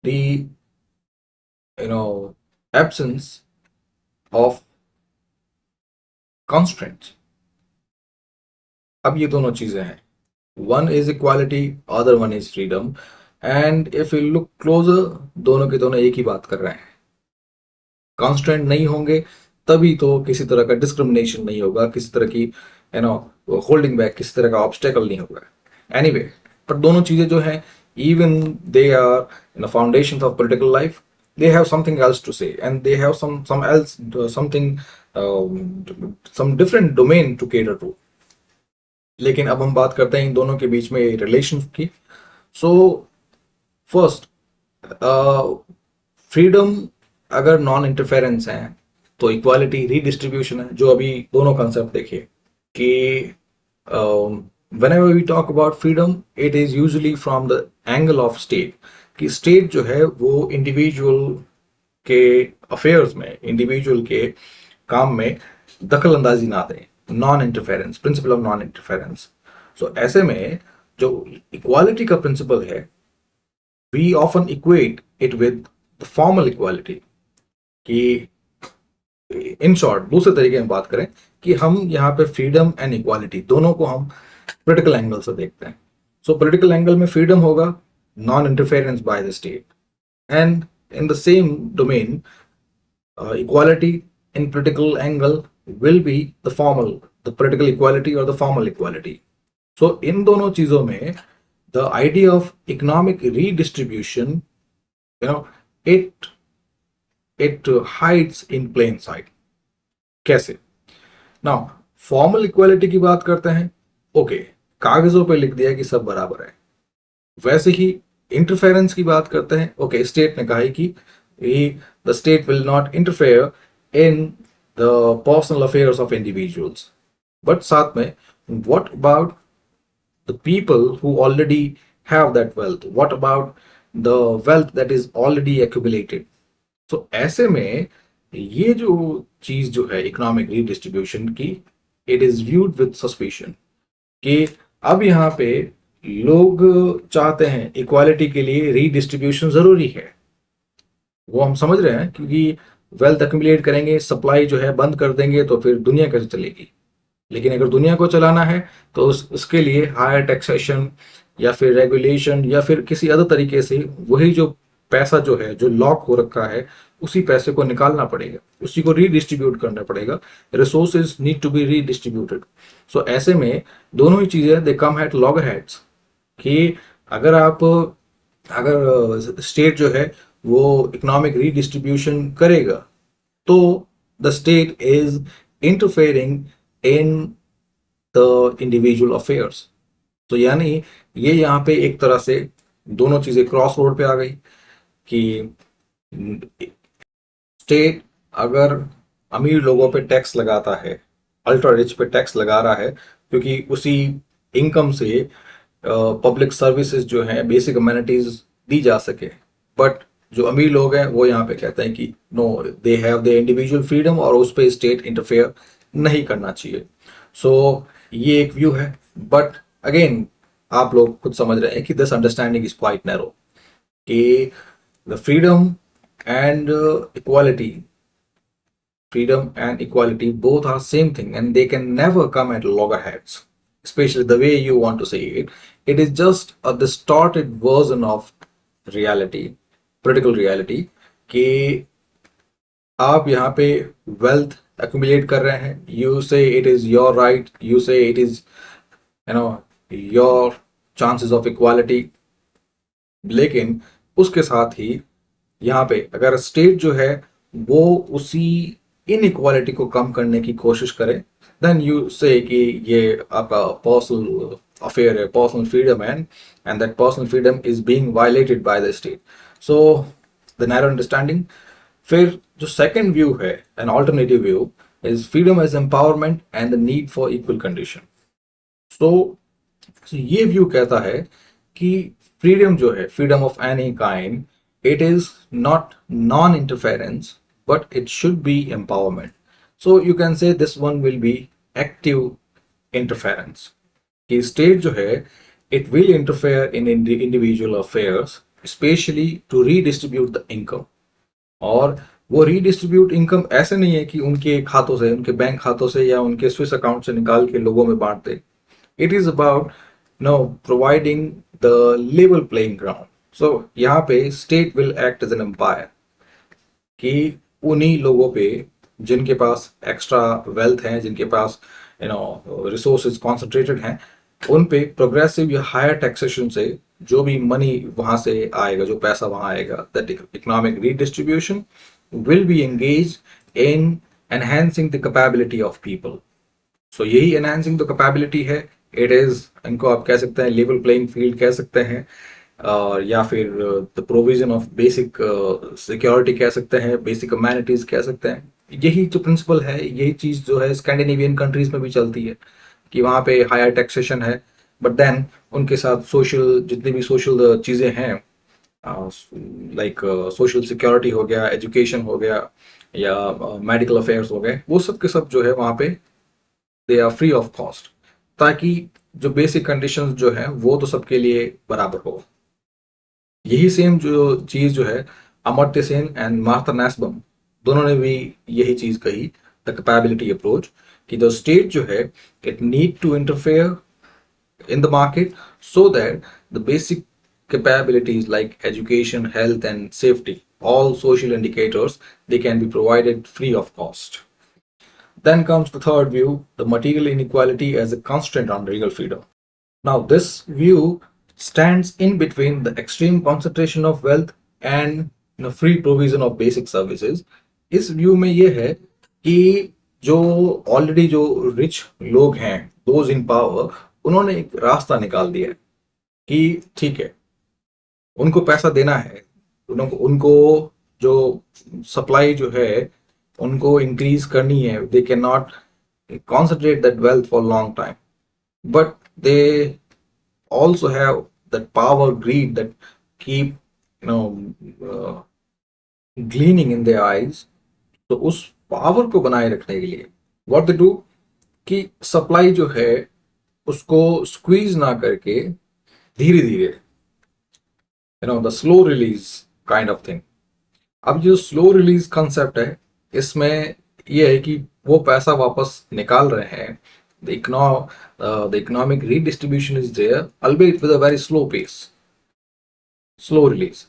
the absence of constraints. अब ये दोनों चीजें हैं, one is equality, other one is freedom, and if you look closer, दोनों के दोनों एक ही बात कर रहे हैं। कॉन्स्टेंट नहीं होंगे तभी तो किसी तरह का डिस्क्रिमिनेशन नहीं होगा, किसी तरह की होल्डिंग बैक, किसी तरह का ऑब्स्टेकल नहीं होगा। एनीवे, पर दोनों चीजें जो हैं, even they are in the foundation of political life, they have something else to say and they have some else something some different domain to cater to। लेकिन अब हम बात करते हैं इन दोनों के बीच में रिलेशन की। सो फर्स्ट, फ्रीडम अगर नॉन इंटरफेरेंस है तो इक्वालिटी रीडिस्ट्रीब्यूशन है, जो अभी दोनों कंसेप्ट देखिए कि whenever we talk about freedom it is usually from the angle of state, कि स्टेट जो है वो इंडिविजुअल के अफेयर्स में, इंडिविजुअल के काम में दखल अंदाजी ना दें, non interference, principle of non interference. So ऐसे में जो इक्वालिटी का प्रिंसिपल है, we often equate it with the formal equality, कि इन शॉर्ट दूसरे तरीके में बात करें कि हम यहाँ पे फ्रीडम एंड इक्वालिटी दोनों को हम पॉलिटिकल एंगल से देखते हैं। सो पॉलिटिकल एंगल में फ्रीडम होगा non interference bye the state, and in the same domain, equality in political angle will be the political equality or the formal equality। So in दोनों चीजों में the idea of economic redistribution, it hides in plain sight। कैसे? Now formal equality की बात करते हैं, ओके, कागजों पे लिख दिया कि सब बराबर है। वैसे ही इंटरफेरेंस की बात करते हैं, ओके, स्टेट ने कहा है कि the state will not interfere in the personal affairs of individuals, but साथ में what about the people who already have that wealth, what about the wealth that is already accumulated. So ऐसे में ये जो चीज जो है इकोनॉमिक रीडिस्ट्रीब्यूशन की, it is viewed with suspicion, कि अब यहाँ पे लोग चाहते हैं इक्वालिटी के लिए रीडिस्ट्रीब्यूशन जरूरी है, वो हम समझ रहे हैं, क्योंकि वेल्थ एक्यूमुलेट करेंगे, सप्लाई जो है बंद कर देंगे तो फिर दुनिया कैसे चलेगी। लेकिन अगर दुनिया को चलाना है तो उसके लिए हायर टैक्सेशन या फिर रेगुलेशन या फिर किसी अदर तरीके से वही जो पैसा जो है जो लॉक हो रखा है उसी पैसे को निकालना पड़ेगा, उसी को रीडिस्ट्रीब्यूट करना पड़ेगा। Resources need to be redistributed. So ऐसे में दोनों ही चीजें दे कम एट लॉगरहेड्स, कि अगर स्टेट जो है वो इकोनॉमिक रीडिस्ट्रीब्यूशन करेगा तो the state is interfering in the individual affairs. तो यानी ये यहाँ पे एक तरह से दोनों चीजें क्रॉस रोड पे आ गई, कि स्टेट अगर अमीर लोगों पे टैक्स लगाता है, अल्ट्रा रिच पे टैक्स लगा रहा है, क्योंकि उसी इनकम से पब्लिक सर्विसेज जो हैं, बेसिक अमेनिटीज दी जा सके, बट जो अमीर लोग हैं वो यहाँ पे कहते हैं कि no, they have the individual freedom और उस पर स्टेट इंटरफेयर नहीं करना चाहिए। सो ये एक व्यू है, बट अगेन आप लोग खुद समझ रहे हैं कि this understanding is quite narrow, कि the freedom and equality, freedom and equality both are same thing and they can never come at loggerheads, especially the way you want to say it. It is just a distorted version of reality, political reality, कि आप यहाँ पे wealth accumulate कर रहे हैं, you say it is your right, you say it is your chances of equality, लेकिन उसके साथ ही यहाँ पे अगर स्टेट जो है वो उसी इनइक्वालिटी को कम करने की कोशिश करे, देन यू से कि ये आपका पर्सनल अफेयर है, पर्सनल फ्रीडम है, and that personal freedom is being violated by the state. So the narrow understanding. फिर जो सेकंड व्यू है, an alternative view, is freedom as empowerment and the need for equal condition. So ये व्यू कहता है कि फ्रीडम जो है, freedom of any kind, it is not non-interference but it should be empowerment। so you can say this one will be active interference, कि state जो है it will interfere in individual affairs especially to redistribute the income। और वो redistribute income ऐसे नहीं है कि उनके खातों से, उनके बैंक खातों से या उनके स्विस अकाउंट से निकाल के लोगों में बांट दे। it is about providing the level playing ground। So यहाँ पे state will act as an empire, कि उन्हीं लोगों पे जिनके पास एक्स्ट्रा वेल्थ है, जिनके पास रिसोर्सेज कॉन्सेंट्रेटेड हैं, उन पे प्रोग्रेसिव या हायर टैक्सेशन से जो भी मनी वहां से आएगा, जो पैसा वहां आएगा, that economic redistribution will be engage in enhancing the capability of people. So यही एनहांसिंग द कैपेबिलिटी है। इट इज, इनको आप कह सकते हैं लेवल प्लेइंग फील्ड कह सकते हैं, या फिर the provision of basic security कह सकते हैं, बेसिक अमेनिटीज कह सकते हैं। यही जो प्रिंसिपल है, यही चीज जो है स्कैंडिनेवियन कंट्रीज में भी चलती है कि वहाँ पे हायर टैक्सेशन है, बट देन उनके साथ सोशल, जितनी भी सोशल चीजें हैं, लाइक सोशल सिक्योरिटी हो गया, एजुकेशन हो गया, या मेडिकल अफेयर्स हो गए, वो सब के सब जो है वहाँ पे they are free of cost, ताकि जो बेसिक कंडीशंस जो है वो तो सबके लिए बराबर हो। यही सेम जो चीज जो है Amartya Sen and Martha Nussbaum दोनों ने भी यही चीज कही, द कैपेबिलिटी अप्रोच, कि द स्टेट जो है it need to interfere in the market so that the basic capabilities like education, health and safety, all social indicators, they can be provided free of cost. Then comes the third view, the material inequality as a constraint on real freedom. Now this view stands in between the extreme concentration of wealth and free provision of basic services. इस व्यू में ये है कि जो ऑलरेडी जो रिच लोग हैं, दोज इन पावर, उन्होंने एक रास्ता निकाल दिया है कि ठीक है, उनको पैसा देना है, उनको जो सप्लाई जो है उनको इंक्रीज करनी है, दे can not concentrate that wealth for a long time, but they also have that power greed that keep gleaning in their eyes. तो उस पावर को बनाए रखने के लिए व्हाट दे डू, कि सप्लाई जो है उसको स्क्वीज ना करके धीरे धीरे, the slow release kind of thing. अब जो स्लो रिलीज कंसेप्ट है, इसमें यह है कि वो पैसा वापस निकाल रहे हैं, the economic redistribution is there, albeit with a very slow pace, slow release.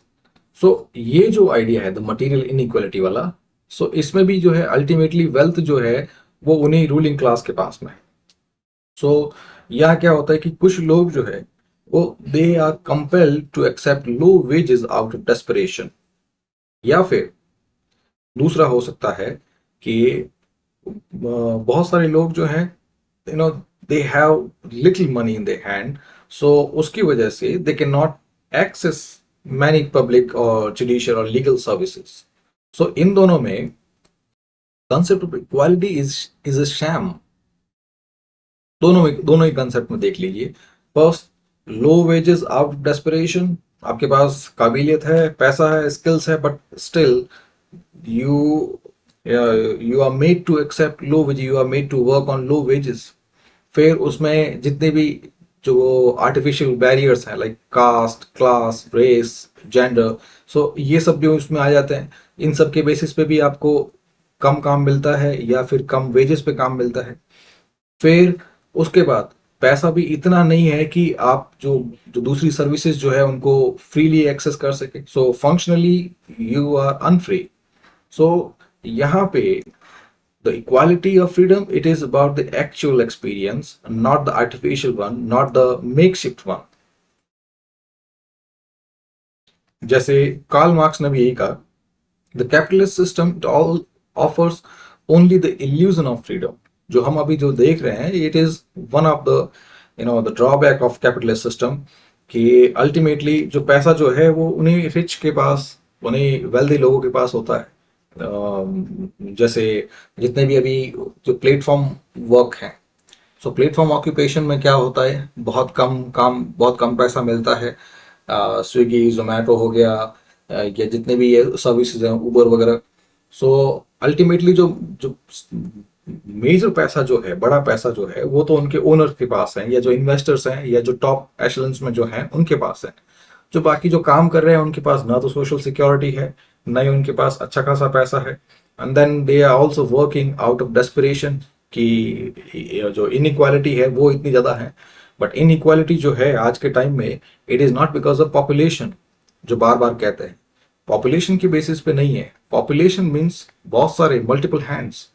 So ये जो आइडिया है द मटेरियल इनइक्वालिटी वाला, सो इसमें भी जो है अल्टीमेटली वेल्थ जो है वो उन्हीं रूलिंग क्लास के पास में है। सो यहाँ क्या होता है कि कुछ लोग जो है वो they are compelled to accept low wages out of desperation, या फिर दूसरा हो सकता है कि बहुत सारे लोग जो हैं they have little money in their hand, so उसकी वजह से they can not access many public और जुडिशियल और लीगल सर्विसेज। सो इन दोनों में concept of equality is a sham. दोनों ही कंसेप्ट में देख लीजिए। First, low wages out of desperation, आपके पास काबिलियत है, पैसा है, स्किल्स है, but still you are made to accept low wages, you are made to work on low wages. फिर उसमें जितने भी जो आर्टिफिशियल बैरियर्स हैं like caste, class, race, gender, so ये सब जो उसमें आ जाते हैं, इन सब के बेसिस पे भी आपको कम काम मिलता है या फिर कम वेजेस पे काम मिलता है। फिर उसके बाद पैसा भी इतना नहीं है कि आप जो दूसरी सर्विसेज जो है उनको फ्रीली एक्सेस कर सके। सो फंक्शनली यू आर अनफ्री। सो यहाँ पे the equality of freedom, it is about the actual experience, not the artificial one, not the makeshift one. जैसे कार्ल मार्क्स ने भी यही कहा, the capitalist system it all offers only the illusion of freedom. जो हम अभी जो देख रहे हैं, it is one of the the drawback of capitalist system, कि अल्टीमेटली जो पैसा जो है वो उन्हीं रिच के पास, उन्हीं वेल्दी लोगों के पास होता है। जैसे जितने भी अभी जो प्लेटफॉर्म वर्क है, सो प्लेटफॉर्म ऑक्यूपेशन में क्या होता है, बहुत कम पैसा मिलता है। स्विगी, जोमेटो हो गया, या जितने भी ये सर्विसेज हैं, उबर वगैरह। सो अल्टीमेटली जो मेजर पैसा जो है, बड़ा पैसा जो है, वो तो उनके ओनर के पास है, या जो इन्वेस्टर्स हैं, या जो टॉप एशलेंस में जो हैं उनके पास है। जो बाकी जो काम कर रहे हैं उनके पास ना तो सोशल सिक्योरिटी है, ना ही उनके पास अच्छा खासा पैसा है, and then they are also working out of desperation, कि जो इनइक्वालिटी है वो इतनी ज्यादा है। बट इनइक्वालिटी जो है आज के टाइम में, it is not because of population, जो बार बार कहते हैं, पॉपुलेशन की बेसिस पे नहीं है। पॉपुलेशन मीन्स बहुत सारे multiple hands,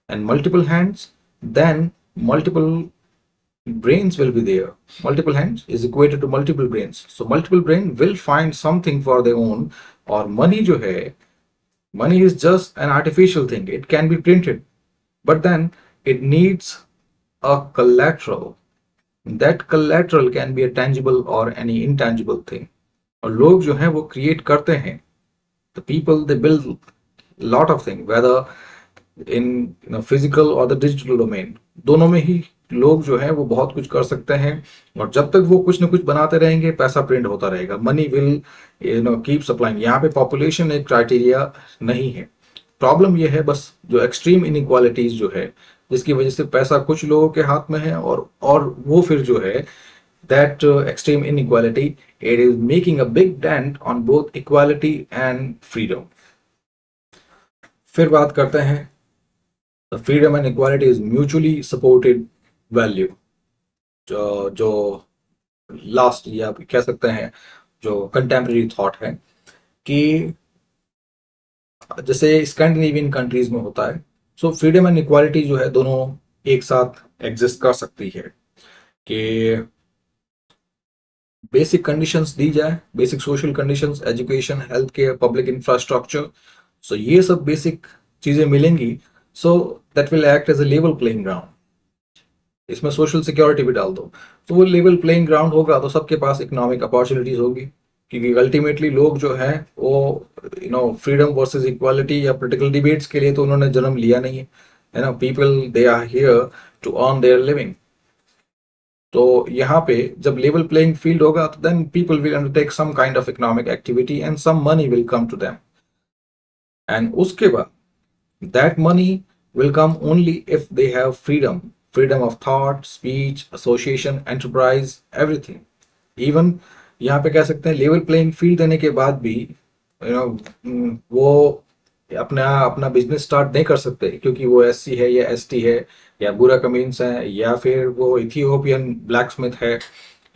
and multiple hands, then multiple brains will be there. Multiple hands is equated to multiple brains, so multiple brain will find something for their own. और money जो है, money is just an artificial thing, it can be printed, but then it needs a collateral. That collateral can be a tangible or any intangible thing. और लोग जो हैं वो create करते हैं, the people they build lot of things, whether in physical और द डिजिटल डोमेन, दोनों में ही लोग जो है वो बहुत कुछ कर सकते हैं। और जब तक वो कुछ ना कुछ बनाते रहेंगे, पैसा प्रिंट होता रहेगा, मनी विल कीप सप्लाइंग। यहाँ पे पॉपुलेशन एक क्राइटेरिया नहीं है। प्रॉब्लम ये है बस जो एक्सट्रीम इनइक्वालिटीज जो है, जिसकी वजह से पैसा कुछ लोगों के हाथ में है, और वो फिर जो है that extreme inequality, it is making a big dent on both equality and freedom. फिर बात करते हैं, The freedom and equality is mutually supported value। जो लास्ट या कह सकते हैं जो कंटेम्प्रेरी थॉट है, कि जैसे स्कैंडिनेवियन कंट्रीज में होता है, सो फ्रीडम एंड इक्वालिटी जो है दोनों एक साथ एग्जिस्ट कर सकती है, कि बेसिक कंडीशंस दी जाए, basic social conditions, education, health care, public infrastructure, so ये सब बेसिक चीजें मिलेंगी, so that will act as a level playing ground. इसमें सोशल सिक्योरिटी भी डाल दो, तो वो लेवल प्लेइंग ग्राउंड होगा, तो सबके पास इकोनॉमिक अपॉर्चुनिटीज होगी। क्योंकि अल्टीमेटली लोग जो है वो फ्रीडम वर्सेस इक्वालिटी या पोलिटिकल डिबेट्स के लिए तो उन्होंने जन्म लिया नहीं है ना। People they are here to earn their living. तो यहाँ पे जब लेवल प्लेइंग फील्ड होगा, तो then people will undertake some kind of economic activity and some money will come to them, and उसके बाद that money will come only if they have freedom of thought, speech, association, enterprise, everything। even यहाँ पे कह सकते हैं लेवल प्लेइंग फील्ड देने के बाद भी वो अपना अपना बिजनेस स्टार्ट नहीं कर सकते, क्योंकि वो एससी है या एसटी है या बुरा कमीन्स है, या फिर वो इथियोपियन ब्लैक स्मिथ है,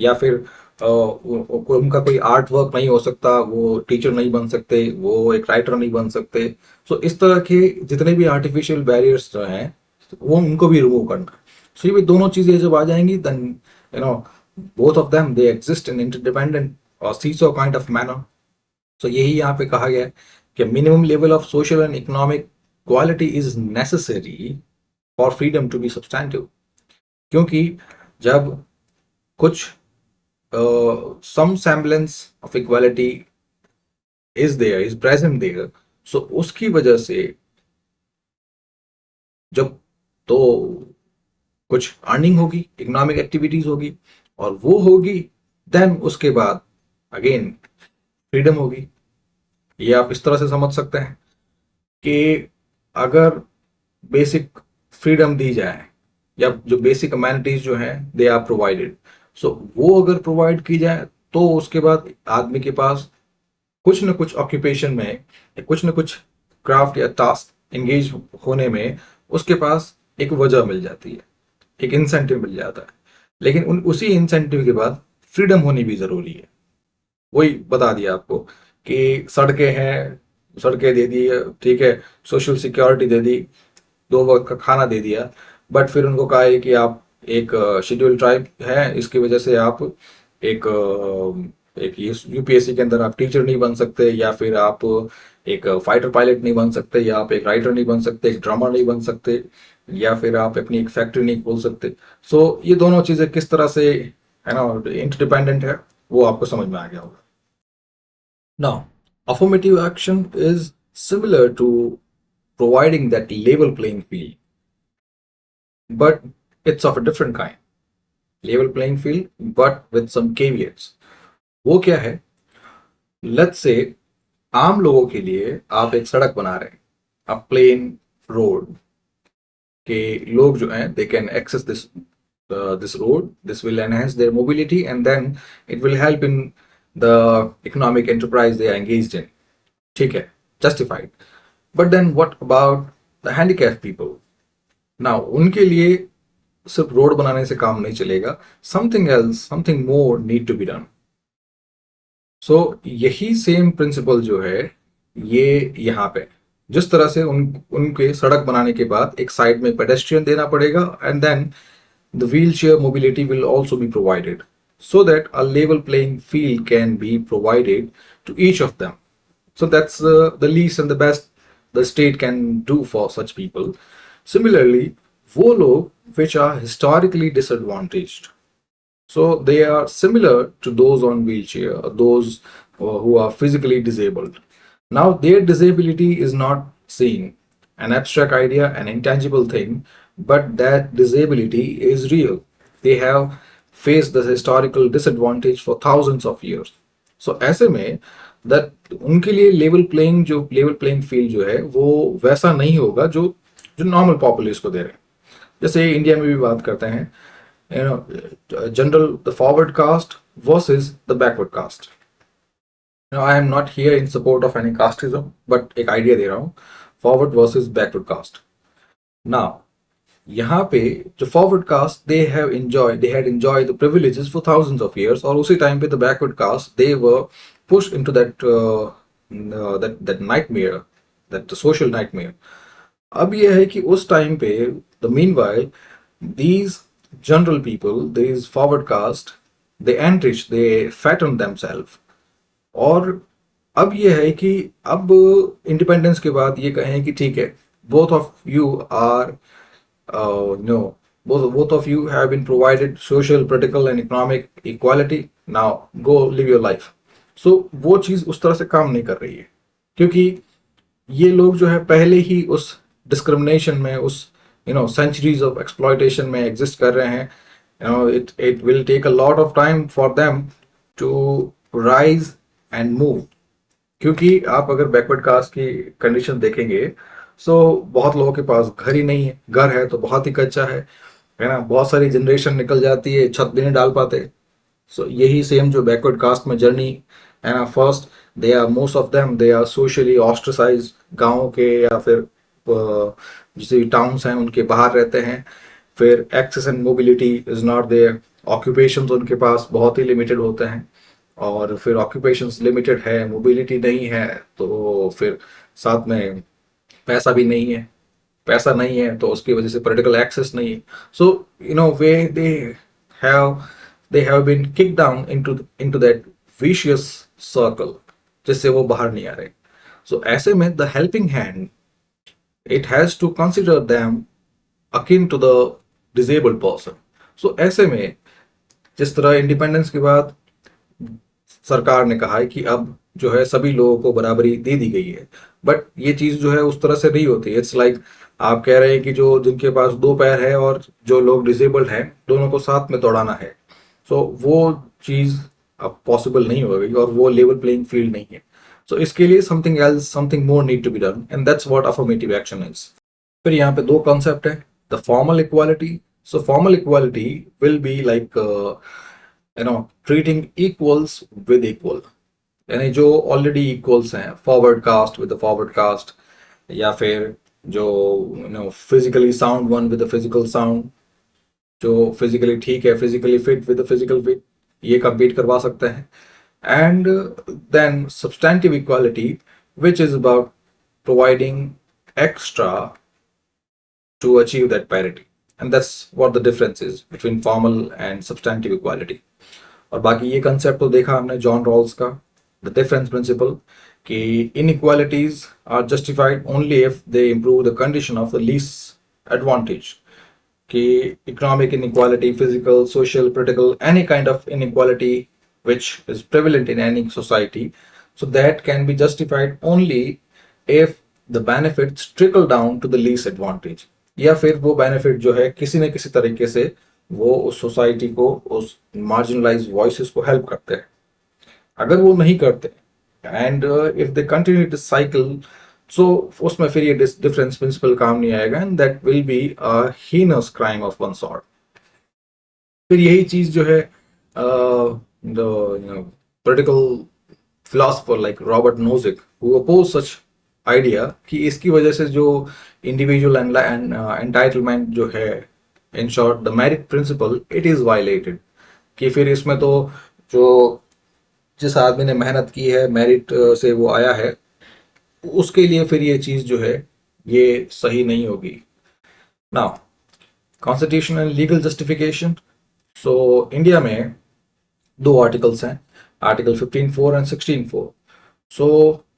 या फिर उनका कोई आर्ट वर्क नहीं हो सकता, वो टीचर नहीं बन सकते, वो एक राइटर नहीं बन सकते। सो इस तरह के जितने भी आर्टिफिशियल बैरियर्स जो हैं, वो उनको भी रिमूव करना। सो ये दोनों चीजें जब आ जाएंगी, then both of them they exist in interdependent और seesaw kind of manner. So यही यहाँ पे कहा गया है कि minimum level of social and economic quality is necessary for freedom to be substantive. क्योंकि जब कुछ some semblance of equality is present there, so उसकी वजह से जब तो कुछ अर्निंग होगी, इकोनॉमिक एक्टिविटीज होगी, और वो होगी, देन उसके बाद अगेन फ्रीडम होगी। ये आप इस तरह से समझ सकते हैं कि अगर बेसिक फ्रीडम दी जाए, या जो बेसिक अमेनिटीज जो हैं दे आर प्रोवाइडेड, सो वो अगर प्रोवाइड की जाए, तो उसके बाद आदमी के पास कुछ न कुछ ऑक्यूपेशन में या कुछ न कुछ क्राफ्ट या टास्क एंगेज होने में उसके पास एक वजह मिल जाती है, एक इंसेंटिव मिल जाता है। लेकिन उसी इंसेंटिव के बाद फ्रीडम होनी भी जरूरी है। वही बता दिया आपको कि सड़कें हैं, सड़कें दे दी, ठीक है, सोशल सिक्योरिटी दे दी, 2 वक्त का खाना दे दिया, बट फिर उनको कहा है कि आप एक शेड्यूल ट्राइब है, इसकी वजह से आप एक यूपीएससी के अंदर आप टीचर नहीं बन सकते, या फिर आप एक फाइटर पायलट नहीं बन सकते, या आप एक राइटर नहीं बन सकते, एक ड्रामर नहीं बन सकते, या फिर आप अपनी एक फैक्ट्री नहीं खोल सकते। सो ये दोनों चीजें किस तरह से है ना इंटरडिपेंडेंट है, वो आपको समझ में आ गया होगा। Now affirmative action is similar to providing that level playing field, but it's of a different kind। level playing field but with some caveats। वो क्या है? लेट्स से आम लोगों के लिए आप एक सड़क बना रहे हैं, अ प्लेन रोड, के लोग जो हैं they can access this road, this will enhance their mobility, and then it will help in the economic enterprise they are engaged in। ठीक है, justified। but then what about the handicapped people? now उनके लिए सिर्फ रोड बनाने से काम नहीं चलेगा, something else, something more need to be done। सो यही सेम प्रिंसिपल जो है ये यहाँ पे जिस तरह से उनके सड़क बनाने के बाद एक साइड में पेडेस्ट्रियन देना पड़ेगा, and then the wheelchair mobility will also be provided so that a level playing field can be provided to each of them. So that's the least and the best the state can do for such people. Similarly, वो लोग which are historically disadvantaged, so they are similar to those on wheelchair, those who are physically disabled. Now their disability is not seen, an abstract idea, an intangible thing, but that disability is real. They have faced the historical disadvantage for thousands of years. So ऐसे में that उनके लिए लेवल प्लेइंग फील्ड जो है वो वैसा नहीं होगा जो जो नॉर्मल पॉपुलेशन को दे रहे हैं. जैसे इंडिया में भी बात करते हैं, general the forward caste versus the backward caste. I am not here in support of any casteism, but एक idea दे रहा हूँ, forward versus backward caste. Now यहाँ पे जो forward caste they had enjoyed the privileges for thousands of years, और उसी time पे the backward caste they were pushed into that nightmare, that social nightmare. अब ये है कि उस टाइम पे the meanwhile these general people, these forward caste, they enrich, they fatten themselves. और अब ये है कि अब इंडिपेंडेंस के बाद ये कहें कि ठीक है, both of you are no both of you have been provided social, political and economic equality, now go live your life. So वो चीज उस तरह से काम नहीं कर रही है, क्योंकि ये लोग जो है पहले ही उस डिस्क्रिमिनेशन में, उस centuries of exploitation में एग्जिस्ट कर रहे हैं. It will take a lot of time for them to rise and move. क्योंकि आप अगर बैकवर्ड कास्ट की कंडीशन देखेंगे, सो बहुत लोगों के पास घर ही नहीं है, घर है तो बहुत ही कच्चा है ना, बहुत सारी जनरेशन निकल जाती है, छत भी नहीं डाल पाते. सो यही सेम जो बैकवर्ड कास्ट में जर्नी है ना, first they are most of them they are socially ostracise, गाँव के या फिर जैसे टाउन्स हैं उनके बाहर रहते हैं. फिर access and mobility is not there, occupations उनके पास बहुत ही लिमिटेड होते हैं, और फिर ऑक्यूपेशंस लिमिटेड है, मोबिलिटी नहीं है, तो फिर साथ में पैसा भी नहीं है, पैसा नहीं है तो उसकी वजह से पॉलिटिकल एक्सेस नहीं है. So we have they have been kick down into that vicious circle, जिससे वो बाहर नहीं आ रहे. सो ऐसे में the helping hand, it has to consider them akin to the disabled person. So ऐसे में जिस तरह इंडिपेंडेंस के बाद सरकार ने कहा है कि अब जो है सभी लोगों को बराबरी दे दी गई है, बट ये चीज जो है उस तरह से नहीं होती. इट्स लाइक आप कह रहे हैं कि जो जिनके पास दो पैर है और जो लोग डिसेबल्ड हैं दोनों को साथ में दौड़ाना है. सो वो चीज अब पॉसिबल नहीं होगी और वो लेवल प्लेइंग फील्ड नहीं है. सो इसके लिए something else, something more need to be done, and that's what affirmative action is. फिर यहाँ पे दो कॉन्सेप्ट है, the formal equality. So formal equality will be like treating equals with equal, यानी जो ऑलरेडी इक्वल्स हैं, forward caste with the forward caste, या फिर जो physically sound one with the physical sound, जो फिजिकली ठीक है, physically fit with the physical fit, ये कंपीट करवा सकते हैं. And then substantive equality, which is about providing extra to achieve that parity, and that's what the difference is between formal and substantive equality. और बाकी ये concept तो देखा हमने जॉन रॉल्स का, the difference principle, कि inequalities are justified only if they improve the condition of the least advantage. कि economic inequality, physical, social, political, any kind of inequality which is prevalent in any society, so that can be justified only if the benefits trickle down to the least advantage, या फिर वो benefit जो है किसी न किसी तरीके से वो उस सोसाइटी को, उस marginalized voices को help करते हैं. अगर वो नहीं करते and if they continue this cycle, so उसमें फिर ये difference principle काम नहीं आएगा, and that will be a heinous crime of one sort. फिर यही चीज जो है the political philosopher like Robert Nozick, who opposed such idea, कि इसकी वजह से जो individual and entitlement जो है, in short the merit principle, it is violated. कि फिर इसमें तो जो जिस आदमी ने मेहनत की है, मेरिट से वो आया है, उसके लिए फिर ये चीज जो है ये सही नहीं होगी। Now constitution and legal justification. So India में दो आर्टिकल्स हैं, आर्टिकल 15(4) एंड 16(4). सो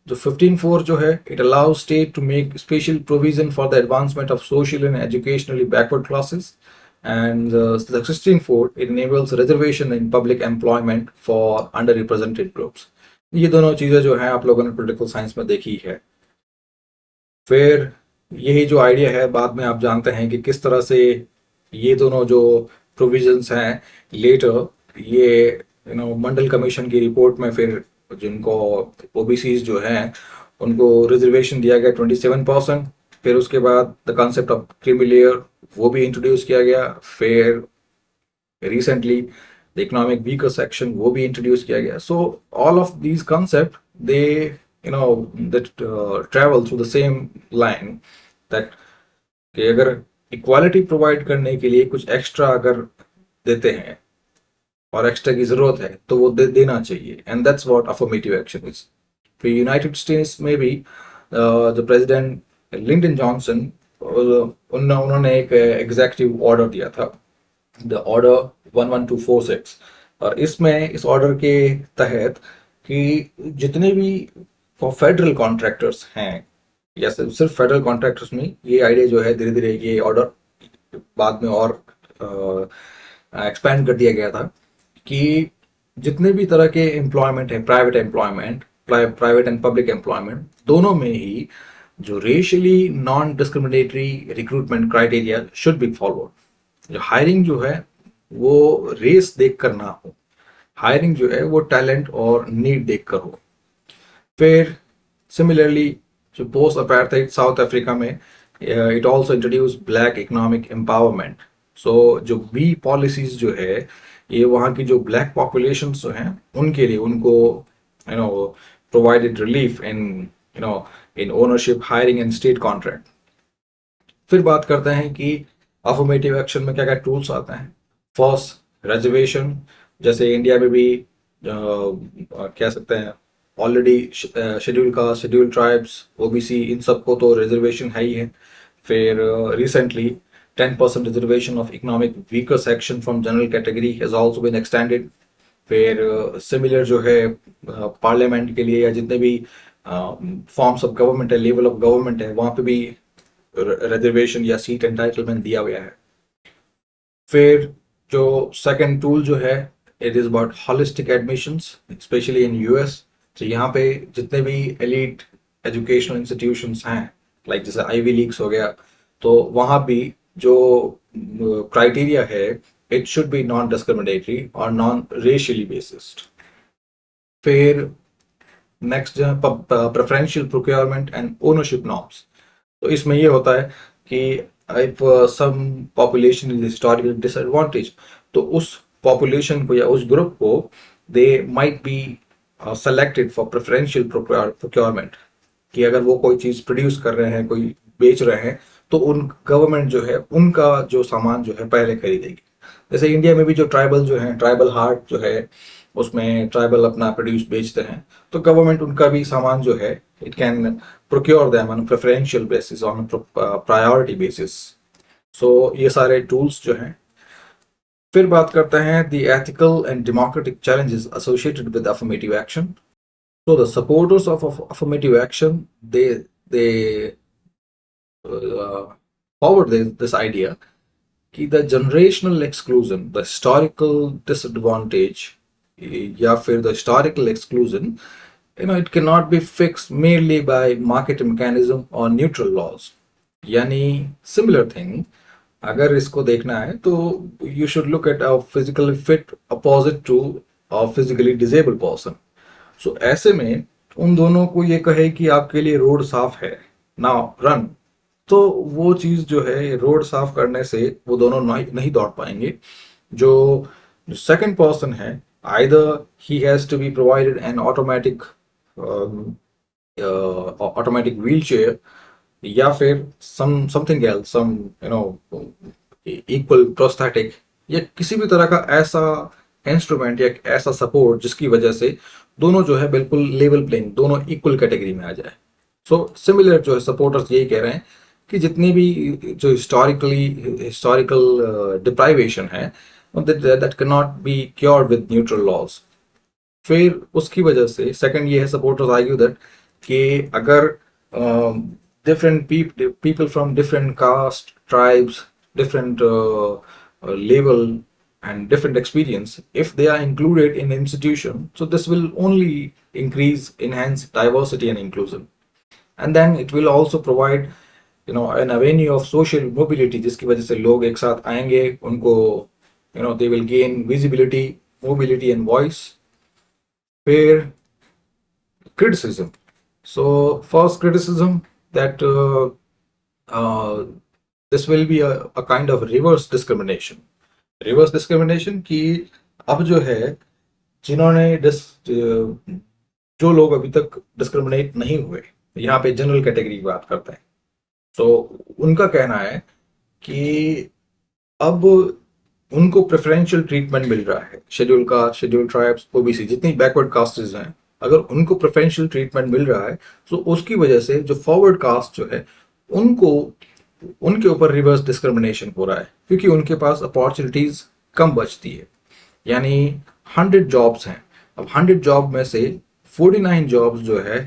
जो 15(4) जो है, it allows state to make special provision for the advancement of social and educationally backward classes, and the 16(4) it enables reservation in public employment for underrepresented groups. ये दोनों चीजें जो हैं आप लोगों ने पॉलिटिकल साइंस में देखी है। फिर यही जो आइडिया है, बाद में आप जानते हैं कि किस तरह से ये दोनों जो प्रोविजंस हैं लेटर ये मंडल कमीशन की रिपोर्ट में फिर जिनको ओबीसीज जो हैं उनको रिजर्वेशन दिया गया 27%। फिर उसके बाद the concept of creamy layer वो भी इंट्रोड्यूस किया गया। फिर recently the economic weaker section वो भी इंट्रोड्यूस किया गया। सो all of these concept they that travel through the same line, that कि अगर इक्वालिटी प्रोवाइड करने के लिए कुछ एक्स्ट्रा अगर देते हैं और एक्स्ट्रा की जरूरत है तो वो देना चाहिए, and that's what affirmative action is. फिर यूनाइटेड स्टेट्स में भी जो प्रेसिडेंट लिंडन जॉनसन उन्होंने एक एग्जीक्यूटिव ऑर्डर दिया था, द ऑर्डर 11246। और इसमें इस ऑर्डर के तहत कि जितने भी फॉर फेडरल कॉन्ट्रैक्टर्स हैं, या सिर्फ फेडरल कॉन्ट्रैक्टर्स में, ये आइडिया जो है धीरे धीरे ये ऑर्डर बाद में और एक्सपैंड कर दिया गया था कि जितने भी तरह के एम्प्लॉयमेंट है, private employment, private and public employment, दोनों में ही जो racially non discriminatory recruitment criteria should be followed. जो हायरिंग जो है वो रेस देख कर ना हो, हायरिंग जो है वो टैलेंट और नीड देख कर हो। फिर सिमिलरली जो पोस्ट अपार्थाइड साउथ अफ्रीका में it also introduce black economic empowerment. So जो बी पॉलिसीज जो है ये वहाँ की जो ब्लैक पॉपुलेशन जो हैं उनके लिए उनको provided relief in ownership, hiring and state contract. फिर बात करते हैं कि अफर्मेटिव एक्शन में क्या क्या टूल्स आते हैं। First, reservation. जैसे इंडिया में भी कह सकते हैं already schedule caste, schedule tribes, OBC, इन सबको तो रिजर्वेशन है ही है। फिर recently 10% reservation of economic weaker section from general category has also been extended. फिर सिमिलर जो है पार्लियामेंट के लिए या जितने भी फॉर्म्स ऑफ गवर्नमेंट है, लेवल ऑफ गवर्नमेंट है, वहां पे भी रिजर्वेशन या सीट एंटाइटलमेंट दिया गया है। फिर जो सेकंड टूल जो है it is about holistic admissions, specially in US. तो यहाँ पे जितने भी एलिट एजुकेशनल इंस्टीट्यूशंस हैं, लाइक जैसे आईवी लीग्स हो गया, तो वहाँ भी जो क्राइटेरिया है it should be non discriminatory और नॉन रेशियली बेसिस्ड। फिर नेक्स्ट जो है preferential procurement and ownership norms. तो इसमें ये होता है कि if some population is historically disadvantage, तो उस पॉपुलेशन को या उस ग्रुप को they might be selected for preferential procurement, कि अगर वो कोई चीज प्रोड्यूस कर रहे हैं, कोई बेच रहे हैं, तो उन गवर्नमेंट जो है उनका जो सामान जो है पहले खरीदेगी। जैसे इंडिया में भी जो ट्राइबल जो है, ट्राइबल हार्ट जो है, उसमें ट्राइबल अपना प्रोड्यूस बेचते हैं, तो गवर्नमेंट उनका भी सामान जो है it can procure them on preferential basis, on priority basis. So ये सारे टूल्स जो हैं। फिर बात करते हैं the ethical and democratic challenges associated with affirmative action. So the supporters of affirmative action, they forward this idea कि the generational exclusion, the historical disadvantage, या फिर the historical exclusion, it cannot be fixed merely by market mechanism or neutral laws. यानी similar thing, अगर इसको देखना है तो you should look at a physically fit opposite to a physically disabled person. सो ऐसे में उन दोनों को ये कहे कि आपके लिए रोड साफ है, नाउ रन, तो वो चीज जो है रोड साफ करने से वो दोनों नहीं दौड़ पाएंगे। जो सेकंड पर्सन है, आइदर ही has to be provided an automatic wheelchair, या फिर something else, some equal prosthetic, या किसी भी तरह का ऐसा इंस्ट्रूमेंट या ऐसा सपोर्ट जिसकी वजह से दोनों जो है बिल्कुल लेवल प्लेइंग, दोनों इक्वल कैटेगरी में आ जाए। सो सिमिलर जो है सपोर्टर्स यही कह रहे हैं कि जितनी भी जो हिस्टोरिकल डिप्राइवेशन है that can not be cured with neutral laws. फिर उसकी वजह से सेकंड ये है सपोर्टर्स आर्ग्यू दैट कि अगर different people from different caste, tribes, different level and different experience, if they are included in institution, so this will only enhance diversity and inclusion, and then it will also provide an avenue of social mobility, जिसकी वजह से लोग एक साथ आएंगे, उनको they will gain visibility, mobility and voice. फिर criticism. So first criticism that uh, this will be a kind of reverse discrimination. Reverse discrimination कि अब जो है जिन्होंने जो लोग अभी तक डिस्क्रिमिनेट नहीं हुए, यहाँ पे जनरल कैटेगरी की बात करते हैं, तो उनका कहना है कि अब उनको प्रेफरेंशियल ट्रीटमेंट मिल रहा है। Schedule caste, schedule tribes, OBC, जितनी बैकवर्ड कास्टेज हैं, अगर उनको प्रेफरेंशियल ट्रीटमेंट मिल रहा है तो उसकी वजह से जो फॉरवर्ड कास्ट जो है उनको उनके ऊपर रिवर्स डिस्क्रिमिनेशन हो रहा है, क्योंकि उनके पास अपॉर्चुनिटीज कम बचती है। यानी 100 जॉब्स हैं, अब 100 जॉब में से 49 जॉब्स जो है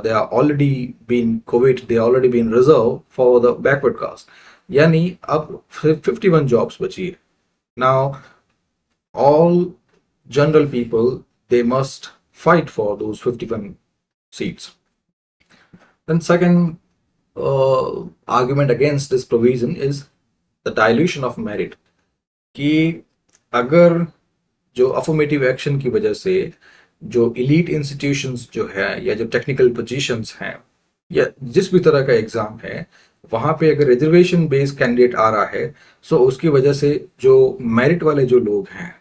they are already been coveted, they already been reserved for the backward caste, यानी अब 51 जॉब्स बची है। Now all general people, they must fight for those 51 seats. Then second argument against this provision is the dilution of merit, कि अगर जो अफर्मेटिव एक्शन की वजह से जो इलीट इंस्टीट्यूशंस जो है या जो टेक्निकल पोजीशंस हैं या जिस भी तरह का एग्जाम है, वहां पे अगर रिजर्वेशन बेस्ड कैंडिडेट आ रहा है, सो उसकी वजह से जो मेरिट वाले जो लोग हैं,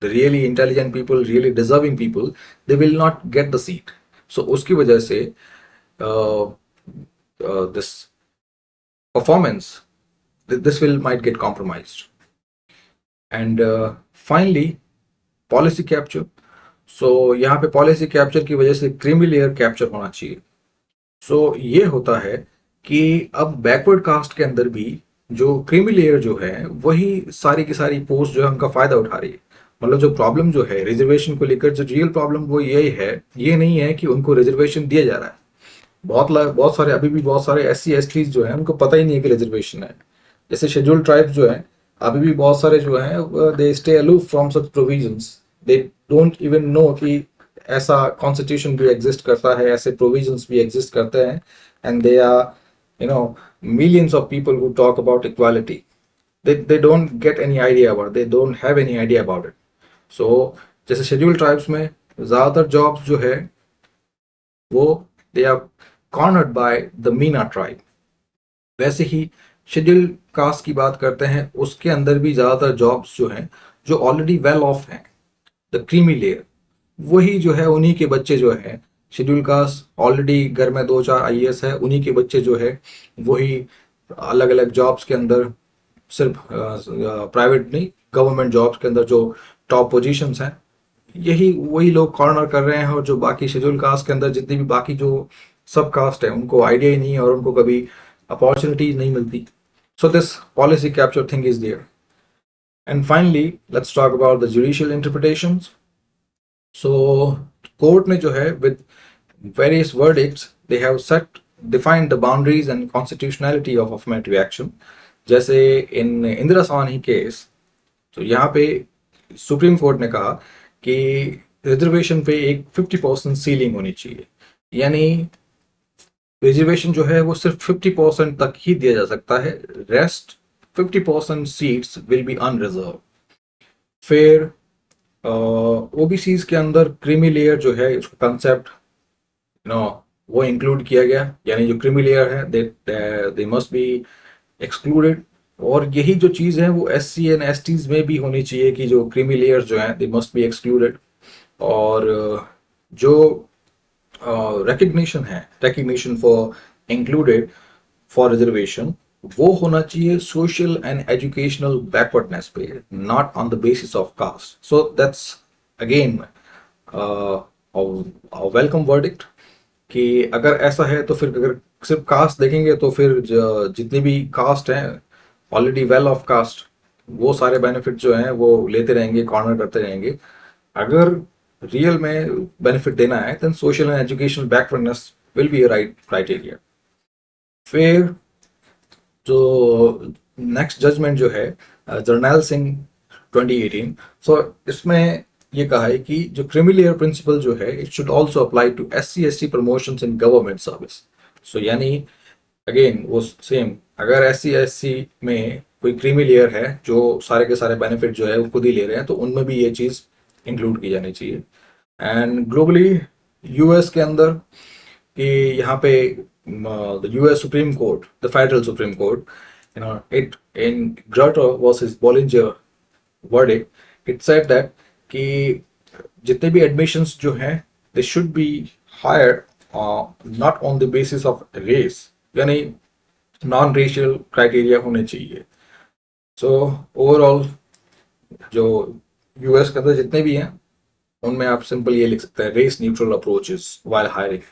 the really intelligent people, really deserving people, they will not get the seat. So उसकी वजह से this performance, this will might get compromised. And finally, policy capture. So यहाँ पे policy capture की वजह से creamy layer capture होना चाहिए. So ये होता है कि अब बैकवर्ड कास्ट के अंदर भी जो क्रीमी लेयर जो है वही सारी की सारी पोस्ट जो है उनका फायदा उठा रही है। मतलब जो प्रॉब्लम जो है रिजर्वेशन को लेकर, जो रियल प्रॉब्लम वो यही है, ये नहीं है कि उनको रिजर्वेशन दिया जा रहा है। बहुत सारे अभी भी बहुत सारे SC STs जो है उनको पता ही नहीं है कि रिजर्वेशन है। जैसे शेड्यूल ट्राइब्स जो है अभी भी बहुत सारे जो है they stay aloof from such provisions, they don't even know कि ऐसा कॉन्स्टिट्यूशन भी एग्जिस्ट करता है, ऐसे प्रोविजंस भी एग्जिस्ट करते हैं, and they are millions of people who talk about equality, they don't get any idea about it, they don't have any idea about it. So जैसे शेड्यूल ट्राइब्स में ज्यादातर जॉब्स जो है वो they are cornered by the Meena tribe. वैसे ही शेड्यूल कास्ट की बात करते हैं, उसके अंदर भी ज्यादातर जॉब्स जो हैं जो ऑलरेडी वेल ऑफ हैं, द क्रीमी लेयर, वही जो है उन्हीं के बच्चे जो है शेड्यूल कास्ट ऑलरेडी घर में 2-4 IAS है, उन्हीं के बच्चे जो है वही अलग अलग जॉब्स के अंदर, सिर्फ प्राइवेट नहीं गवर्नमेंट जॉब्स के अंदर जो टॉप पोजीशंस हैं, यही वही लोग कॉर्नर कर रहे हैं। और जो बाकी शेड्यूल कास्ट के अंदर जितनी भी बाकी जो सब कास्ट है उनको आइडिया ही नहीं है और उनको कभी अपॉर्चुनिटीज नहीं मिलती। So this policy capture thing is there. And finally let's talk about the judicial interpretations. So court ने जो है with various verdicts they have defined the boundaries and constitutionality of affirmative action. जैसे इन इंदिरा साहनी केस, तो यहाँ पे सुप्रीम कोर्ट ने कहा कि रिजर्वेशन पे एक 50% सीलिंग होनी चाहिए, यानी रिजर्वेशन जो है वो सिर्फ 50% तक ही दिया जा सकता है, rest 50% seats will be unreserve. फिर ओबीसीज के अंदर क्रीमी लेयर जो है इसका कंसेप्ट वो इंक्लूड किया गया, यानी जो क्रीमी लेयर है दे मस्ट बी एक्सक्लूडेड। और यही जो चीज है वो SC एंड STs में भी होनी चाहिए कि जो क्रीमी लेयर्स जो हैं दे मस्ट बी एक्सक्लूडेड। और जो recognition for included for reservation, वो होना चाहिए सोशल एंड एजुकेशनल बैकवर्डनेस पे, not on the basis of caste. So that's again a welcome verdict कि अगर ऐसा है तो फिर अगर सिर्फ कास्ट देखेंगे तो फिर जितनी भी कास्ट हैं ऑलरेडी वेल ऑफ कास्ट, वो सारे बेनिफिट जो हैं वो लेते रहेंगे, कॉर्नर करते रहेंगे। अगर रियल में बेनिफिट देना है then social and educational backwardness will be a right criteria. फिर जो नेक्स्ट जजमेंट जो है जर्नैल सिंह 2018, सो इसमें ये कहा है कि जो क्रीमीलेयर प्रिंसिपल जो है it should also apply to SC ST promotions in government service. So यानी अगेन वो सेम, अगर SC SC में कोई क्रीमी लेयर है जो सारे के सारे बेनिफिट जो है वो खुद ही ले रहे हैं तो उनमें भी ये चीज़ इंक्लूड की जानी चाहिए। एंड ग्लोबली US के अंदर कि यहाँ पे the US supreme court, the federal supreme court, it in Grutter versus Bollinger verdict, it said that कि जितने भी एडमिशंस जो हैं they should be hire not on the basis of race, यानी नॉन रेशियल क्राइटेरिया होने चाहिए। सो ओवरऑल जो US के अंदर जितने भी हैं उनमें आप सिंपल ये लिख सकते हैं, race neutral approaches while hiring.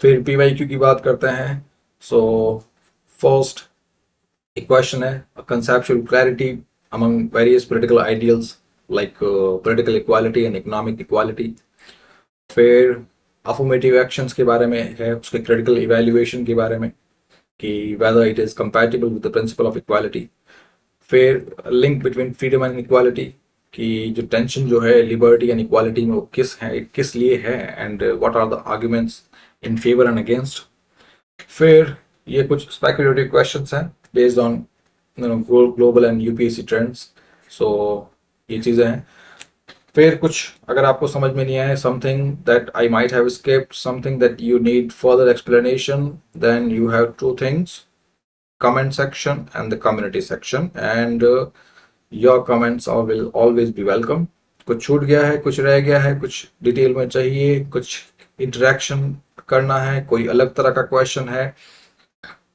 फिर PYQ की बात करते हैं। सो फर्स्ट एक क्वेश्चन है, conceptual clarity among various political ideals like political equality and economic equality। फिर affirmative actions के बारे में है, उसके critical evaluation के बारे में कि whether it is compatible with the principle of equality। फिर link between freedom and equality कि जो टेंशन जो है लिबर्टी एंड इक्वालिटी में वो किस लिए है and what are the arguments in favour and against. फिर ये कुछ स्पेकुलेटिव क्वेश्चंस हैं based on global and UPSC trends. So ये चीज़ें हैं। फिर कुछ अगर आपको समझ में नहीं आए, something that I might have skipped, something that you need further explanation, then you have two things, comment section and the community section, and your comments all will always be welcome। कुछ छूट गया है, कुछ रह गया है, कुछ डिटेल में चाहिए, कुछ इंटरेक्शन करना है, कोई अलग तरह का क्वेश्चन है,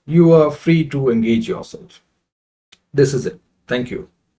you are free to engage yourself। This is it. Thank you।